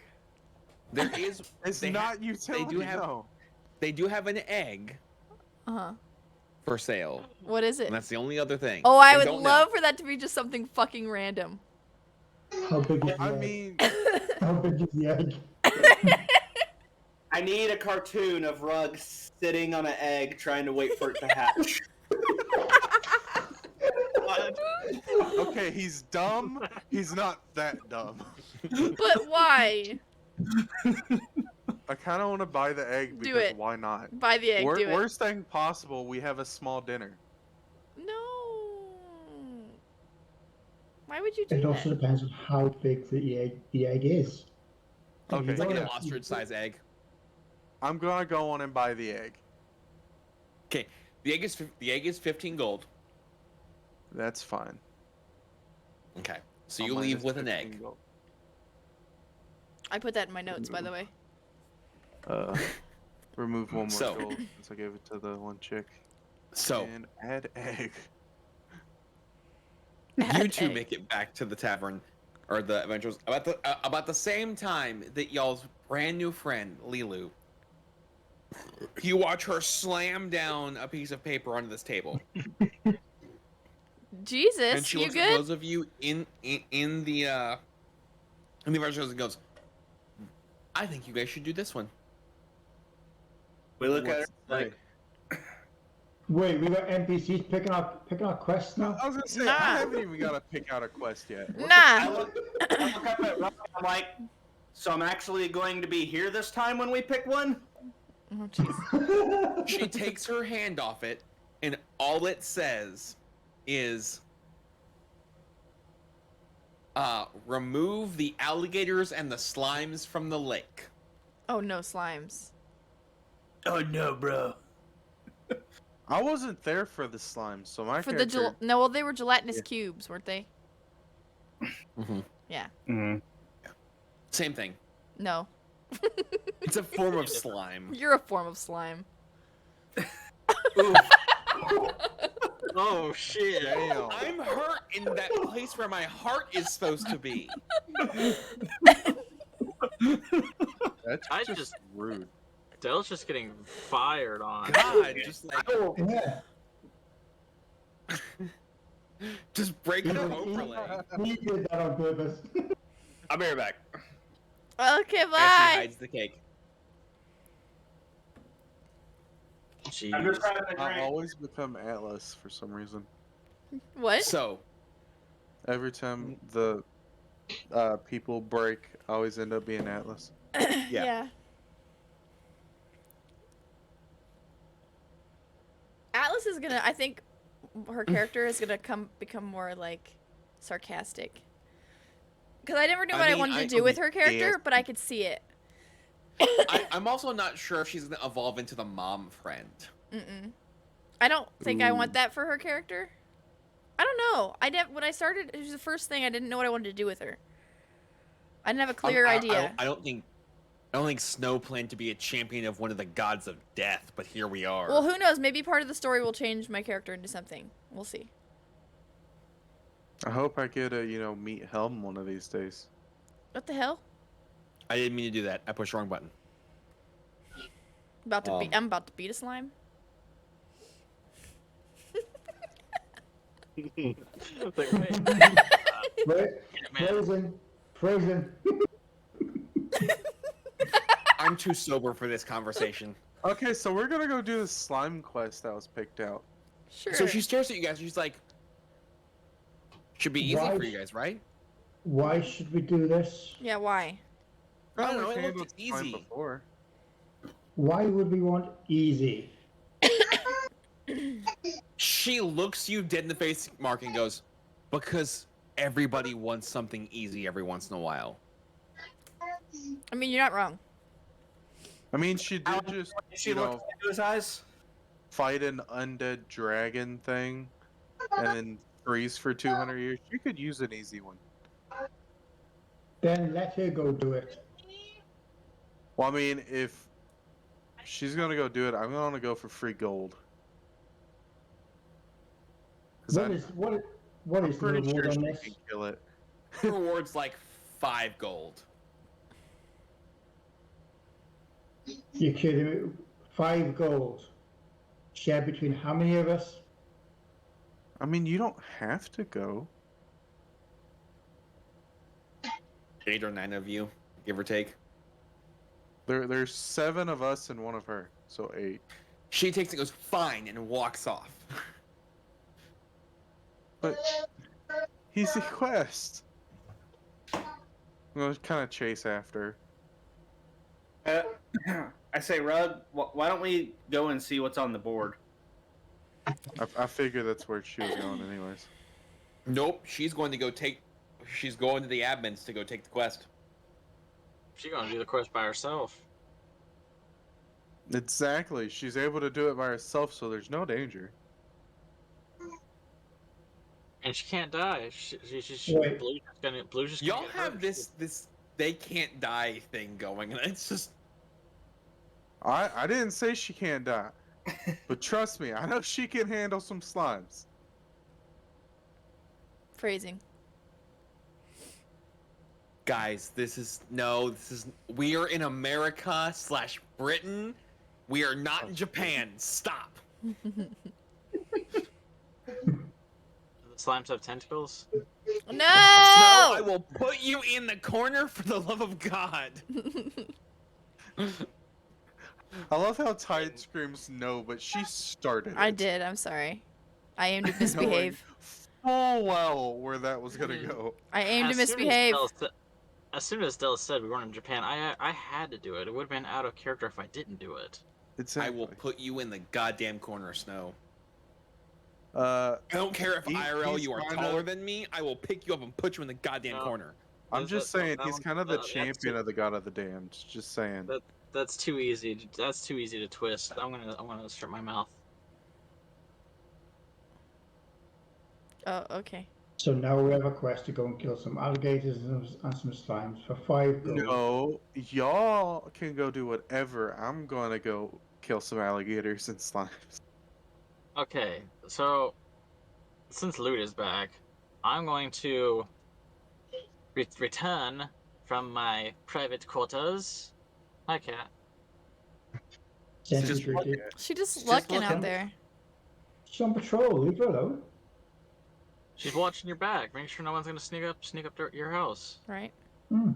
There is. It's they not have- utility, no. They do have an egg Uh-huh. for sale, What is it? and that's the only other thing. Oh, I They would don't know. love for that to be just something fucking random. How big is the I egg? mean, How big is the egg? I need a cartoon of Rug sitting on an egg trying to wait for it to hatch. okay, he's dumb. He's not that dumb. But why? I kind of want to buy the egg Do because it. why not? Buy the egg, do it. Worst thing possible, we have a small dinner. No. Why would you do It also that? depends on how big the egg is. Okay, It's like yeah. an ostrich-sized egg. I'm gonna go on and buy the egg. Okay, the egg is 15 gold. That's fine. Okay, so I'll you minus leave with an 15 egg. gold. I put that in my notes, by the way. Remove one more So- gold since I gave it to the one chick. So And add egg. you Add two egg. make it back to the tavern, or the adventures about the same time that y'all's brand new friend Lilu. You watch her slam down a piece of paper onto this table, Jesus, and she you looks at good? those of you in the adventures and goes, "I think you guys should do this one." We look at What's it like, Wait, we got NPCs picking our quests now? I was gonna say, Nah. I haven't even got to pick out a quest yet. I Nah. look up at Rug, I'm like, so I'm actually going to be here this time when we pick one? Oh, jeez. She takes her hand off it, and all it says is, remove the alligators and the slimes from the lake. Oh, no slimes. Oh no, bro. I wasn't there for the slime, so my For the character. no, well, they were gelatinous Yeah. cubes, weren't they? Mm-hmm. Yeah. Mm-hmm. Same thing. No. It's a form of slime. You're a form of slime. Oof. Oh shit! Damn. I'm hurt in that place where my heart is supposed to be. That's I just, just- rude. Dell's just getting fired on. God, just like Yeah. just break her He- overlay. He did that on purpose. I'll be right back. Okay, As he bye. hides the cake. Jeez. I'm just grabbing a I drink. always become Atlas for some reason. What? So, Every time the people break, I always end up being Atlas. Yeah. Atlas is gonna. I think her character is gonna become more like sarcastic. Because I never knew what I mean, wanted to do with her character, Yes. but I could see it. I'm also not sure if she's gonna evolve into the mom friend. Mm-mm. I don't think I want Ooh. that for her character. I don't know. When I started, it was the first thing. I didn't know what I wanted to do with her. I didn't have a clear idea. I don't think Snow planned to be a champion of one of the gods of death, but here we are. Well, who knows? Maybe part of the story will change my character into something. We'll see. I hope I get to, meet Helm one of these days. What the hell? I didn't mean to do that. I pushed the wrong button. I'm about to beat a slime. Like, wait. Right? Man. Frozen. I'm too sober for this conversation. Okay, so we're gonna go do the slime quest that was picked out. Sure. So she stares at you guys. She's like, "Should be easy Why- for you guys, right?" Why should we do this? Yeah, why? I don't We've know. It handled looked slime easy. before. Why would we want easy? She looks you dead in the face, Mark, and goes, "Because everybody wants something easy every once in a while." I mean, you're not wrong. I mean, she did Alan, just, She looked into his eyes. fight an undead dragon thing and then freeze for 200 years. She could use an easy one. Then let her go do it. Well, I mean, if she's gonna go do it, I'm gonna go for free gold. 'Cause What I'm is the pretty reward sure on she this? can kill it. Rewards like 5 gold. You kidding me? 5 gold. Shared between how many of us? I mean, you don't have to go. 8 or 9 of you, give or take. There's 7 of us and 1 of her, so 8. She takes it, goes fine, and walks off. But he's a quest. I'm gonna kind of chase after. I say, Rug, why don't we go and see what's on the board? I figure that's where she was going, anyways. Nope, she's going to go take. She's going to the admins to go take the quest. She's gonna do the quest by herself. Exactly. She's able to do it by herself, so there's no danger. And she can't die. Wait. Blue's just gonna Y'all get have hurt. this they can't die thing going, and it's just I didn't say she can't die, but trust me, I know she can handle some slimes. Phrasing. guys. We are in America / Britain. We are not in Japan. Stop. The slimes have tentacles. No! Snow, I will put you in the corner for the love of God. I love how Tide screams no, but she started. I it, did. I'm sorry. I aim to misbehave. full well where that was gonna go. I aim to As soon as misbehave. As soon as Della said we weren't in Japan, I had to do it. It would have been out of character if I didn't do it. Exactly. I will put you in the goddamn corner, Snow. Uh, I don't care if IRL he's you are kinda- taller than me. I will pick you up and put you in the goddamn No. corner. I'm just saying that he's one- kind of the that's champion too- of the God of the Damned. Just saying. That's too easy. That's too easy to twist. I'm gonna strip my mouth. Oh, okay. So now we have a quest to go and kill some alligators and some slimes for 5 gold. No, y'all can go do whatever. I'm gonna go kill some alligators and slimes. Okay, so since loot is back, I'm going to return from my private quarters. Hi, cat. Sentry Just Treaty. She just Just looking out looking. there. She's on patrol, leave her alone. She's watching your back. Make sure no one's gonna sneak up to your house. Right. Hmm.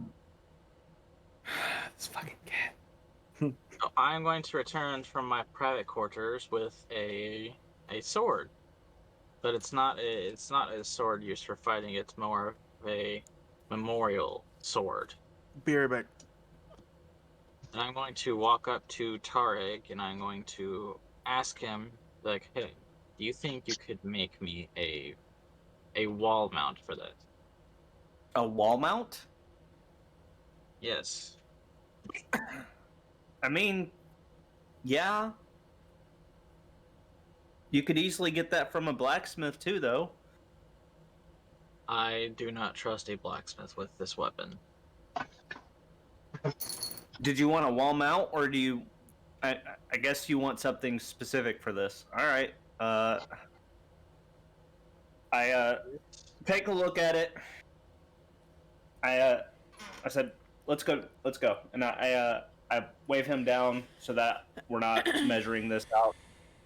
This fucking cat. So I'm going to return from my private quarters with a sword, but it's not a sword used for fighting. It's more of a memorial sword. Be right back. And I'm going to walk up to Tarek and I'm going to ask him, like, hey, do you think you could make me a wall mount for this? A wall mount? Yes. I mean, yeah. You could easily get that from a blacksmith too, though. I do not trust a blacksmith with this weapon. Did you want a wall mount, or do you? I guess you want something specific for this. All right. I take a look at it. I said, let's go, and I wave him down so that we're not measuring this out,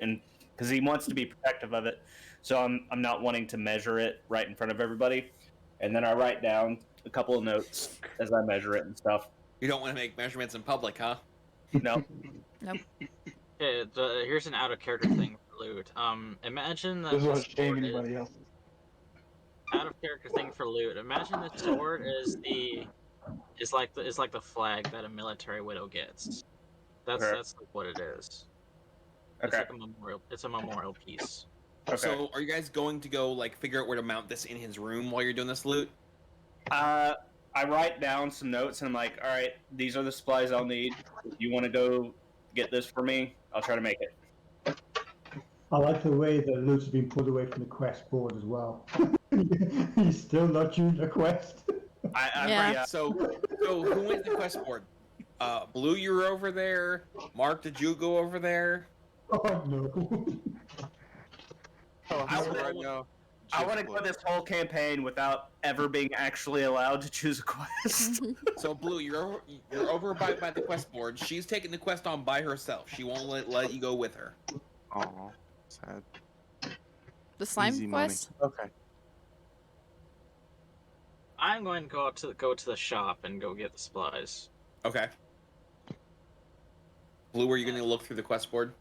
and because he wants to be protective of it, so I'm not wanting to measure it right in front of everybody, and then I write down a couple of notes as I measure it and stuff. You don't want to make measurements in public, huh? No, Nope. Okay, here's an out of character thing for loot. Imagine that This is the what shame sword anybody else. out of character thing for loot. Imagine the sword is like the flag that a military widow gets. That's Okay. that's like what it is. It's okay, like a memorial. It's a memorial piece. okay. So, are you guys going to go like figure out where to mount this in his room while you're doing this loot? I write down some notes and I'm like, all right, these are the supplies I'll need. If you want to go get this for me, I'll try to make it. I like the way the loot's been pulled away from the quest board as well. He's still not using the quest. Yeah. So who went to the quest board? Blue, you were over there. Mark, did you go over there? Oh no. Oh, I so would- right now, I want to Jim go this whole campaign without ever being actually allowed to choose a quest. So Blue, you're over by the quest board. She's taking the quest on by herself. She won't let you go with her. Oh, sad. The slime Easy quest? money. Okay. I'm going to go to the shop and go get the supplies. Okay. Blue, are you going to look through the quest board?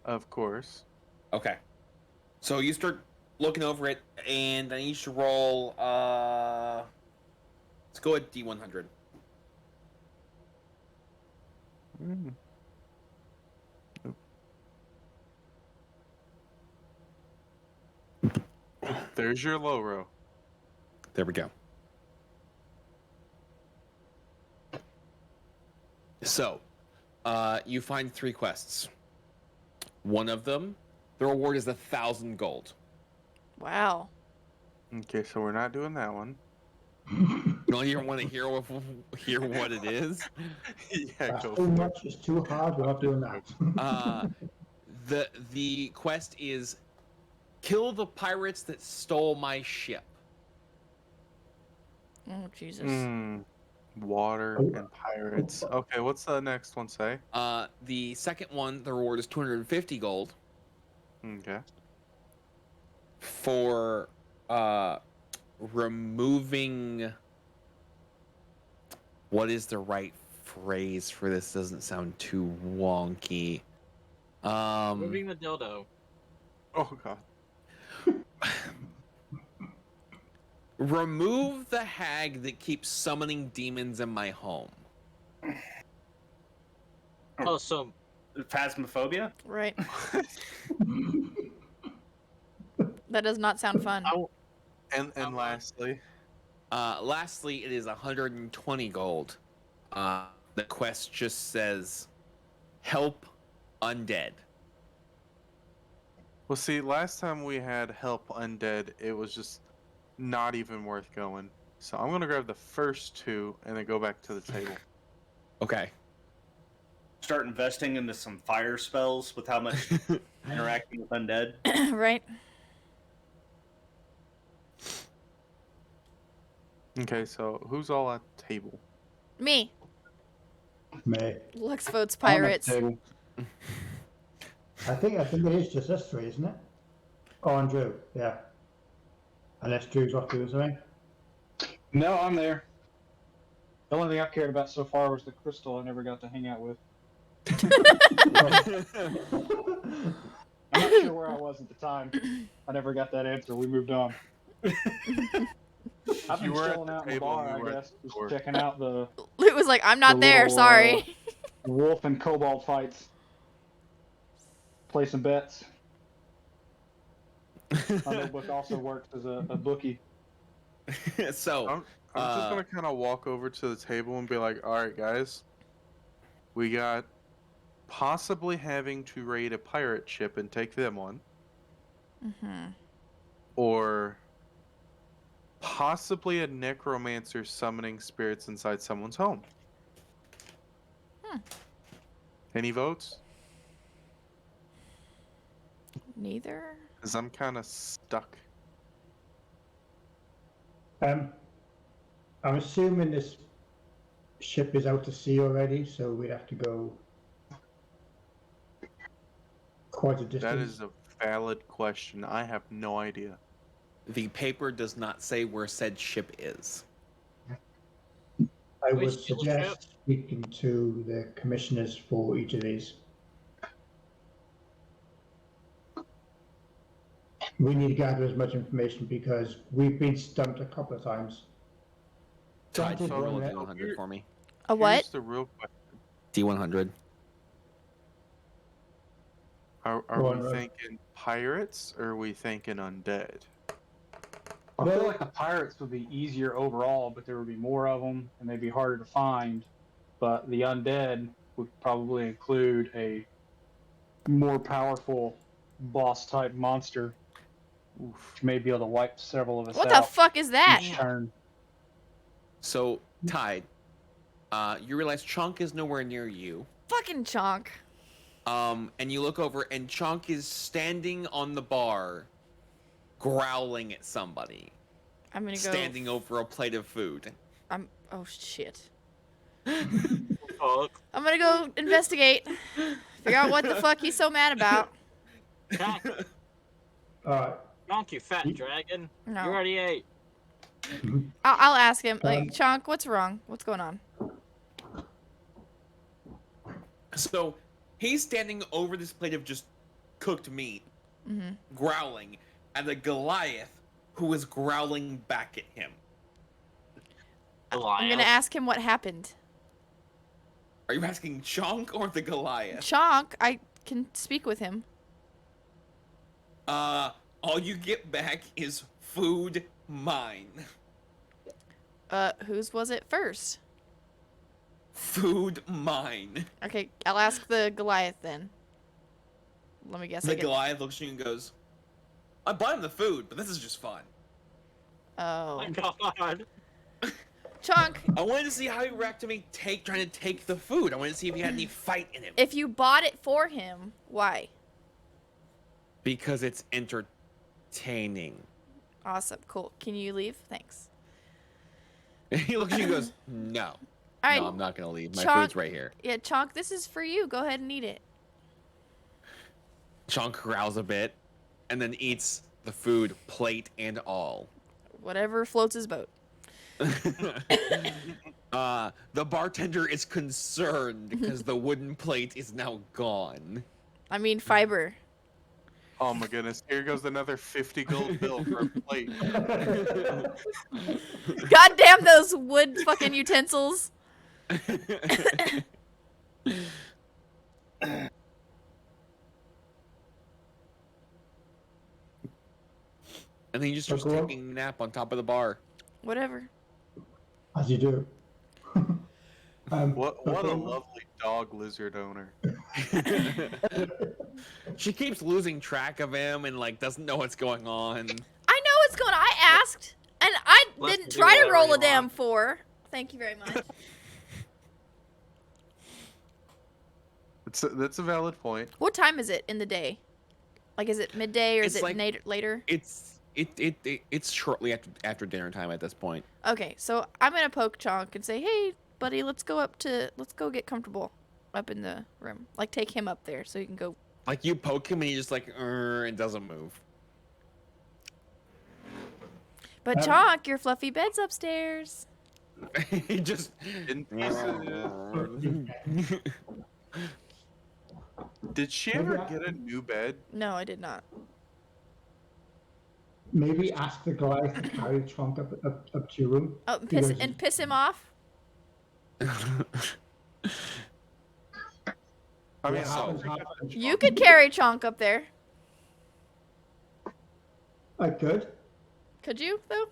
Of course. Okay. So you start looking over it, and I need you to roll. Let's go at D100. Mm. There's your low row. There we go. So, you find 3 quests. One of them, the reward is 1,000 gold. Wow. Okay, so we're not doing that one. You don't even want to hear what it is. Yeah, That's go too for it. much, it's too hard, we're not doing that. The quest is kill the pirates that stole my ship. Oh Jesus. Water and pirates. Okay, what's the next one say? The second one, the reward is 250 gold Okay. for removing. What is the right phrase for this? Doesn't sound too wonky. Moving the dildo. Oh god. Remove the hag that keeps summoning demons in my home. Oh, so Phasmophobia? Right. That does not sound fun. And lastly, Lastly, it is 120 gold. The quest just says, "Help undead." well, see, last time we had help undead, it was just not even worth going. So I'm gonna grab the first 2 and then go back to the table. Okay. Start investing into some fire spells with how much interacting with undead. Right? Okay, so who's all at the table? Me. Me. Lux votes I'm at the pirates. table. I think it is just us three, isn't it? Oh, and Drew, yeah. Unless Drew's off doing something. No, I'm there. The only thing I cared about so far was the crystal I never got to hang out with. I'm not sure where I was at the time. I never got that answer. We moved on. I've You been were at chilling the out in the table and bar, we were I at guess, the just door. checking out the Luke was like, I'm not The there, little, sorry. wolf and kobold fights. Play some bets. My notebook also works as a bookie. So, I'm just gonna kind of walk over to the table and be like, all right, guys, we got possibly having to raid a pirate ship and take them on, Mm-hmm. or possibly a necromancer summoning spirits inside someone's home. Any votes? Neither. Because I'm kind of stuck. I'm assuming this ship is out to sea already, so we'd have to go quite a distance. That is a valid question. I have no idea. the paper does not say where said ship is. I We would steal a suggest speaking to the commissioners for each of these. We need to gather as much information because we've been stumped a couple of times. Tide, Some can you roll a people- D100 for me? A what? Here's the real question. D100. Are Go on, we Rob. thinking pirates or are we thinking undead? I feel like the pirates would be easier overall, but there would be more of them and they'd be harder to find. But the undead would probably include a more powerful boss type monster. Which may be able to wipe several of us What the out fuck is that? each turn. So, Tide, you realize Chunk is nowhere near you. Fucking chonk. And you look over, and Chunk is standing on the bar, growling at somebody, I'm gonna go. standing over a plate of food. Oh shit. Fuck. I'm gonna go investigate. Figure out what the fuck he's so mad about. Chonk, Alright. Chonk, you fat dragon. No. You already ate. I'll ask him. Like, Chonk, what's wrong? What's going on? So, he's standing over this plate of just cooked meat, growling at the Goliath, who is growling back at him. I'm Goliath. gonna ask him what happened. Are you asking Chunk or the Goliath? Chonk, I can speak with him. All you get back is food mine. Whose was it first? Food mine. Okay, I'll ask the Goliath then. Let me guess. The Goliath looks at you and goes, I'm buying the food, but this is just fun. Oh. My God. Chonk, I wanted to see how you react to me trying to take the food. I wanted to see if you had any fight in him. if you bought it for him, why? Because it's entertaining. Awesome, cool. Can you leave? Thanks. He looks at you and goes, no. All right. No, I'm not going to leave. My Chonk- food's right here. Yeah, Chonk, this is for you. Go ahead and eat it. Chonk growls a bit and then eats the food, plate and all. Whatever floats his boat. The bartender is concerned because the wooden plate is now gone. I mean, fiber. Oh my goodness, here goes another 50 gold bill for a plate. God damn those wood fucking utensils. And then he just starts Okay. taking a nap on top of the bar. Whatever. As you do. What a lovely dog lizard owner. She keeps losing track of him and like doesn't know what's going on. I know what's going on. I asked. Let didn't him do try to whatever roll he a damn wants. 4. Thank you very much. That's a valid point. What time is it in the day? Like, is it midday or is It's it like- later? It's shortly after dinner time at this point. Okay, so I'm gonna poke Chonk and say, "Hey, buddy, let's go get comfortable up in the room. Like, take him up there so he can go." Like you poke him and he just like and doesn't move. But Chonk, your fluffy bed's upstairs. He just In Did she ever get a new bed? No, I did not. Maybe ask the Goliath to carry Trunk up to your room. Oh, Because- piss him off. I mean, What happens happens. You could carry Chonk up there. I could. Could you though?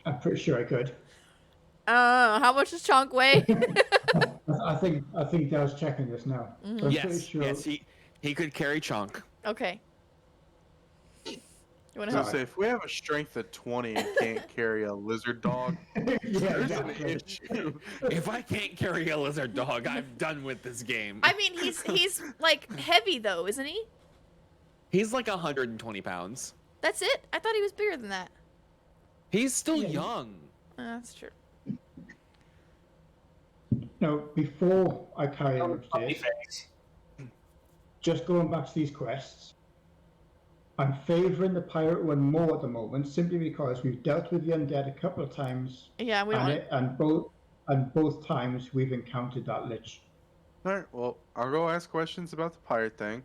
I'm pretty sure I could. How much does Chonk weigh? I think I was checking this now. So I'm pretty yes, sure. yes, he could carry Chunk. Okay. You want I to was gonna say, if we have a strength of 20 and can't carry a lizard dog, Yeah, there's an exactly. issue. If I can't carry a lizard dog, I'm done with this game. I mean, he's like heavy though, isn't he? He's like 120 pounds. That's it. I thought he was bigger than that. He's still Yeah. young. That's true. Now, before I carry him Puppy upstairs, face. just going back to these quests, I'm favouring the pirate one more at the moment, simply because we've dealt with the undead a couple of times, Yeah, we don't. and both times we've encountered that lich. Alright, well, I'll go ask questions about the pirate thing,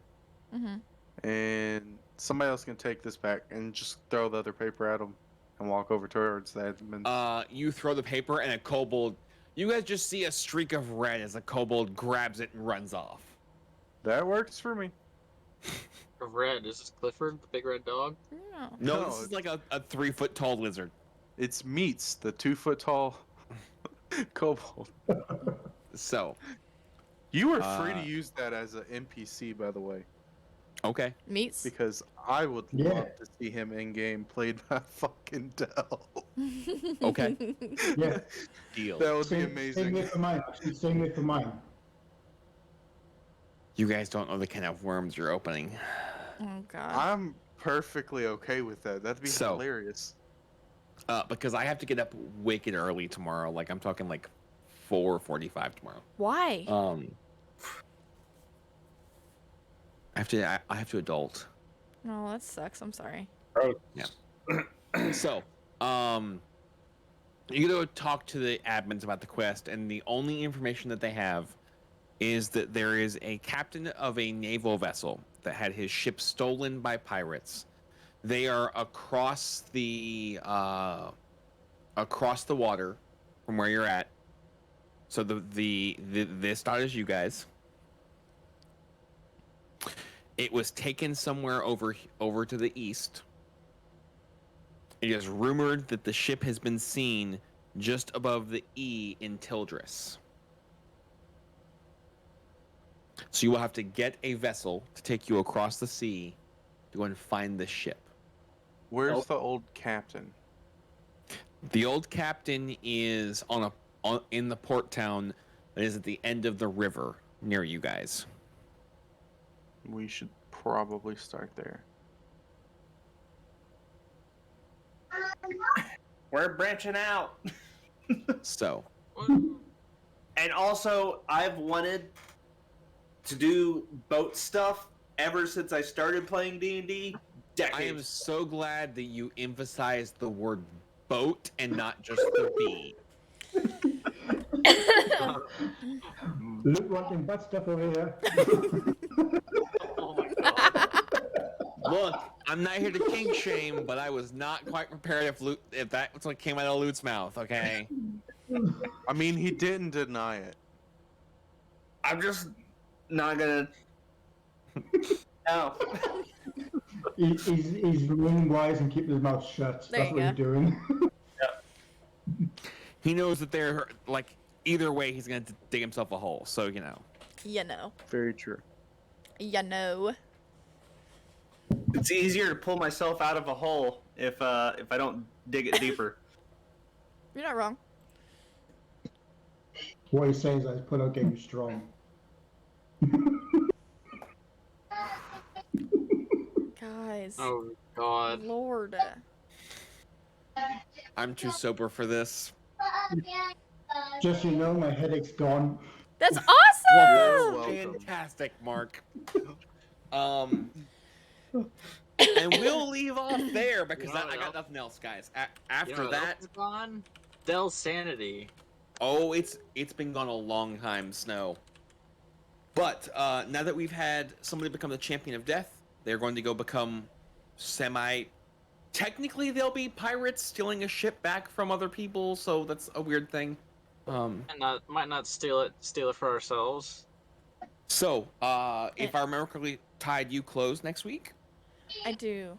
Mm-hmm. and somebody else can take this back and just throw the other paper at him and walk over towards the admin. You throw the paper and a kobold. You guys just see a streak of red as a kobold grabs it and runs off. That works for me. Of red. Is this Clifford, the big red dog? No. No, No, this is like a 3-foot tall lizard. It's Meats, the 2-foot tall kobold. So, You are free to Uh, use that as an NPC, by the way, okay. Meats. because I would Yeah. love to see him in game played by fucking Dell. Okay. Yeah, Deal. That would be same amazing. way for mine. Actually, same way for mine. You guys don't know the kind of worms you're opening. Oh God. I'm perfectly okay with that. That'd be So- hilarious. Because I have to get up wicked early tomorrow. Like I'm talking like 4:45 tomorrow. Why? I have to adult. Oh, that sucks. I'm sorry. So, you go talk to the admins about the quest, and the only information that they have is that there is a captain of a naval vessel that had his ship stolen by pirates. They are across the water from where you're at. So this dot is you guys. It was taken somewhere over to the east. It is rumored that the ship has been seen just above the E in Tildris. So you will have to get a vessel to take you across the sea to go and find the ship. Where's the old captain? The old captain is in the port town that is at the end of the river near you guys. We should probably start there. We're branching out. So, And also, I've wanted to do boat stuff ever since I started playing D&D. Decades. I am so glad that you emphasized the word boat and not just the B. Luke wanting butt stuff over here. Oh my god. Look, I'm not here to kink shame, but I was not quite prepared if that's what came out of Lute's mouth, okay? I mean, he didn't deny it. I'm just not gonna. No. He's remaining wise and keeping his mouth shut. There That's you what he's doing. He knows that they're, like, either way, he's going to dig himself a hole, so, you know. You know. Very true. You know. It's easier to pull myself out of a hole if I don't dig it deeper. You're not wrong. What he's saying is I put out game strong. Guys. Oh God. Lord. I'm too sober for this. Just so you know, my headache's gone. That's You're awesome! welcome. Fantastic, Mark. And we'll leave off there because You know I what got else? nothing else, guys. You After know what that, else is gone? Dell's sanity. oh, it's been gone a long time, Snow. But now that we've had somebody become the champion of death, they're going to go become semi. Technically, they'll be pirates stealing a ship back from other people, so that's a weird thing. And might not steal it for ourselves. So, if I remember correctly, Tide, you close next week. I do.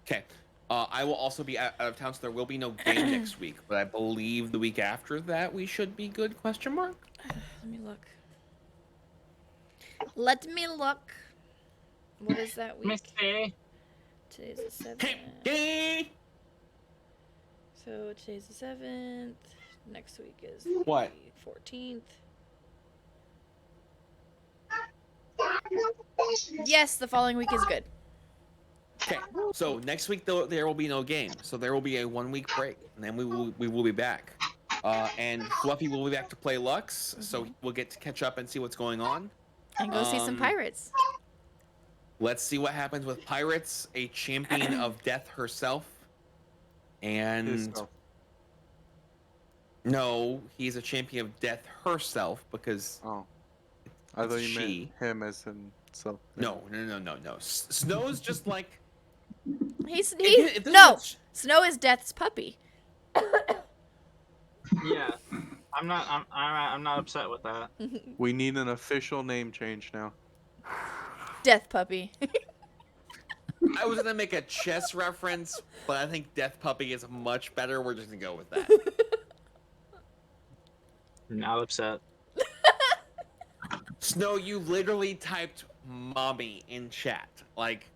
Okay. I will also be out of town, so there will be no game next week. But I believe the week after that we should be good? Question mark. Let me look. Let me look. What is that week? Missy. Today's the 7th. So today's the 7th. Next week is What? the 14th. Yes, the following week is good. Okay. So next week there will be no game. So there will be a 1 week break, and then we will be back. And Fluffy will be back to play Lux, so we'll get to catch up and see what's going on. And go see some pirates. Let's see what happens with Pirates, a champion of death herself. And Himself. no, he's a champion of death herself because Oh. I thought you she. meant him as in self. No. Snow's just like He's if this no. was- Snow is Death's puppy. Yeah. I'm not upset with that. We need an official name change now. Death puppy. I was gonna make a chess reference, but I think Death Puppy is much better. We're just gonna go with that. Not upset. Snow, you literally typed "mommy" in chat. Like,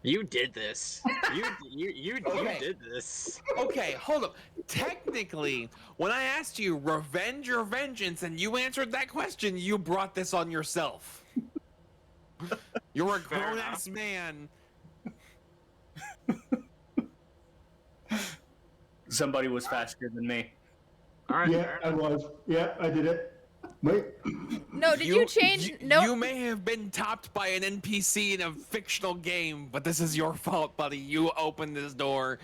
You did this. You Okay. did this. okay, hold up. Technically, when I asked you revenge or vengeance, and you answered that question, you brought this on yourself. You're a Fair grown ass man. Somebody was faster than me. All right. Yeah, I was. Yeah, I did it. Wait. No, did you change? No. You may have been topped by an NPC in a fictional game, but this is your fault, buddy. You opened this door.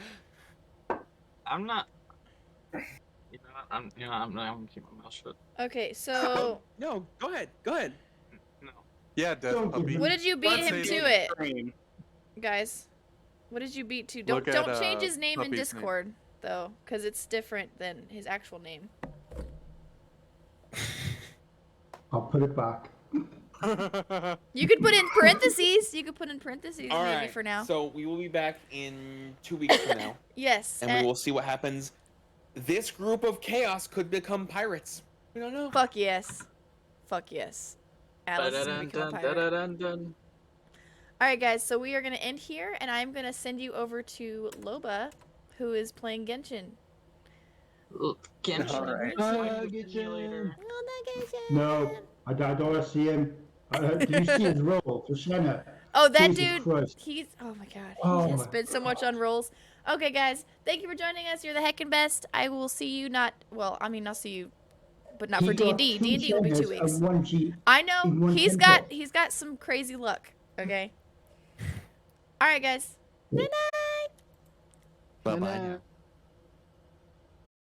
I'm not. I'm gonna keep my mouth shut. Okay, so No, go ahead. Go ahead. No. Yeah, Death Don't give Puppy. me- what did you beat Let's him say to the it, Train. guys? What did you beat to? Look Don't at, change his name in Puppy's name. Discord though, because it's different than his actual name. I'll put it back. You could put in parentheses. You could put in parentheses All maybe right. for now. So we will be back in 2 weeks from now, Yes. and we will see what happens. This group of chaos could become pirates. We don't know. Fuck yes. Fuck yes. Alice is gonna become a pirate. Dun-dun-dun-dun-dun. All right, guys. So we are gonna end here, and I'm gonna send you over to Loba, who is playing Genshin. Genshin. All right. Simulator. No, I don't want to see him. Do you see his role for Shanna? Oh, that Jesus dude. Christ. He's. Oh my god. Oh He has my been so much on rolls. Okay, guys. Thank you for joining us. You're the heckin' best. I will see you. I'll see you, but not for He got D&D. two D&D will be 2 Shannas weeks. and one G. I know. in one He's tempo. got some crazy luck. Okay. All right, guys. Good night. Bye And, bye.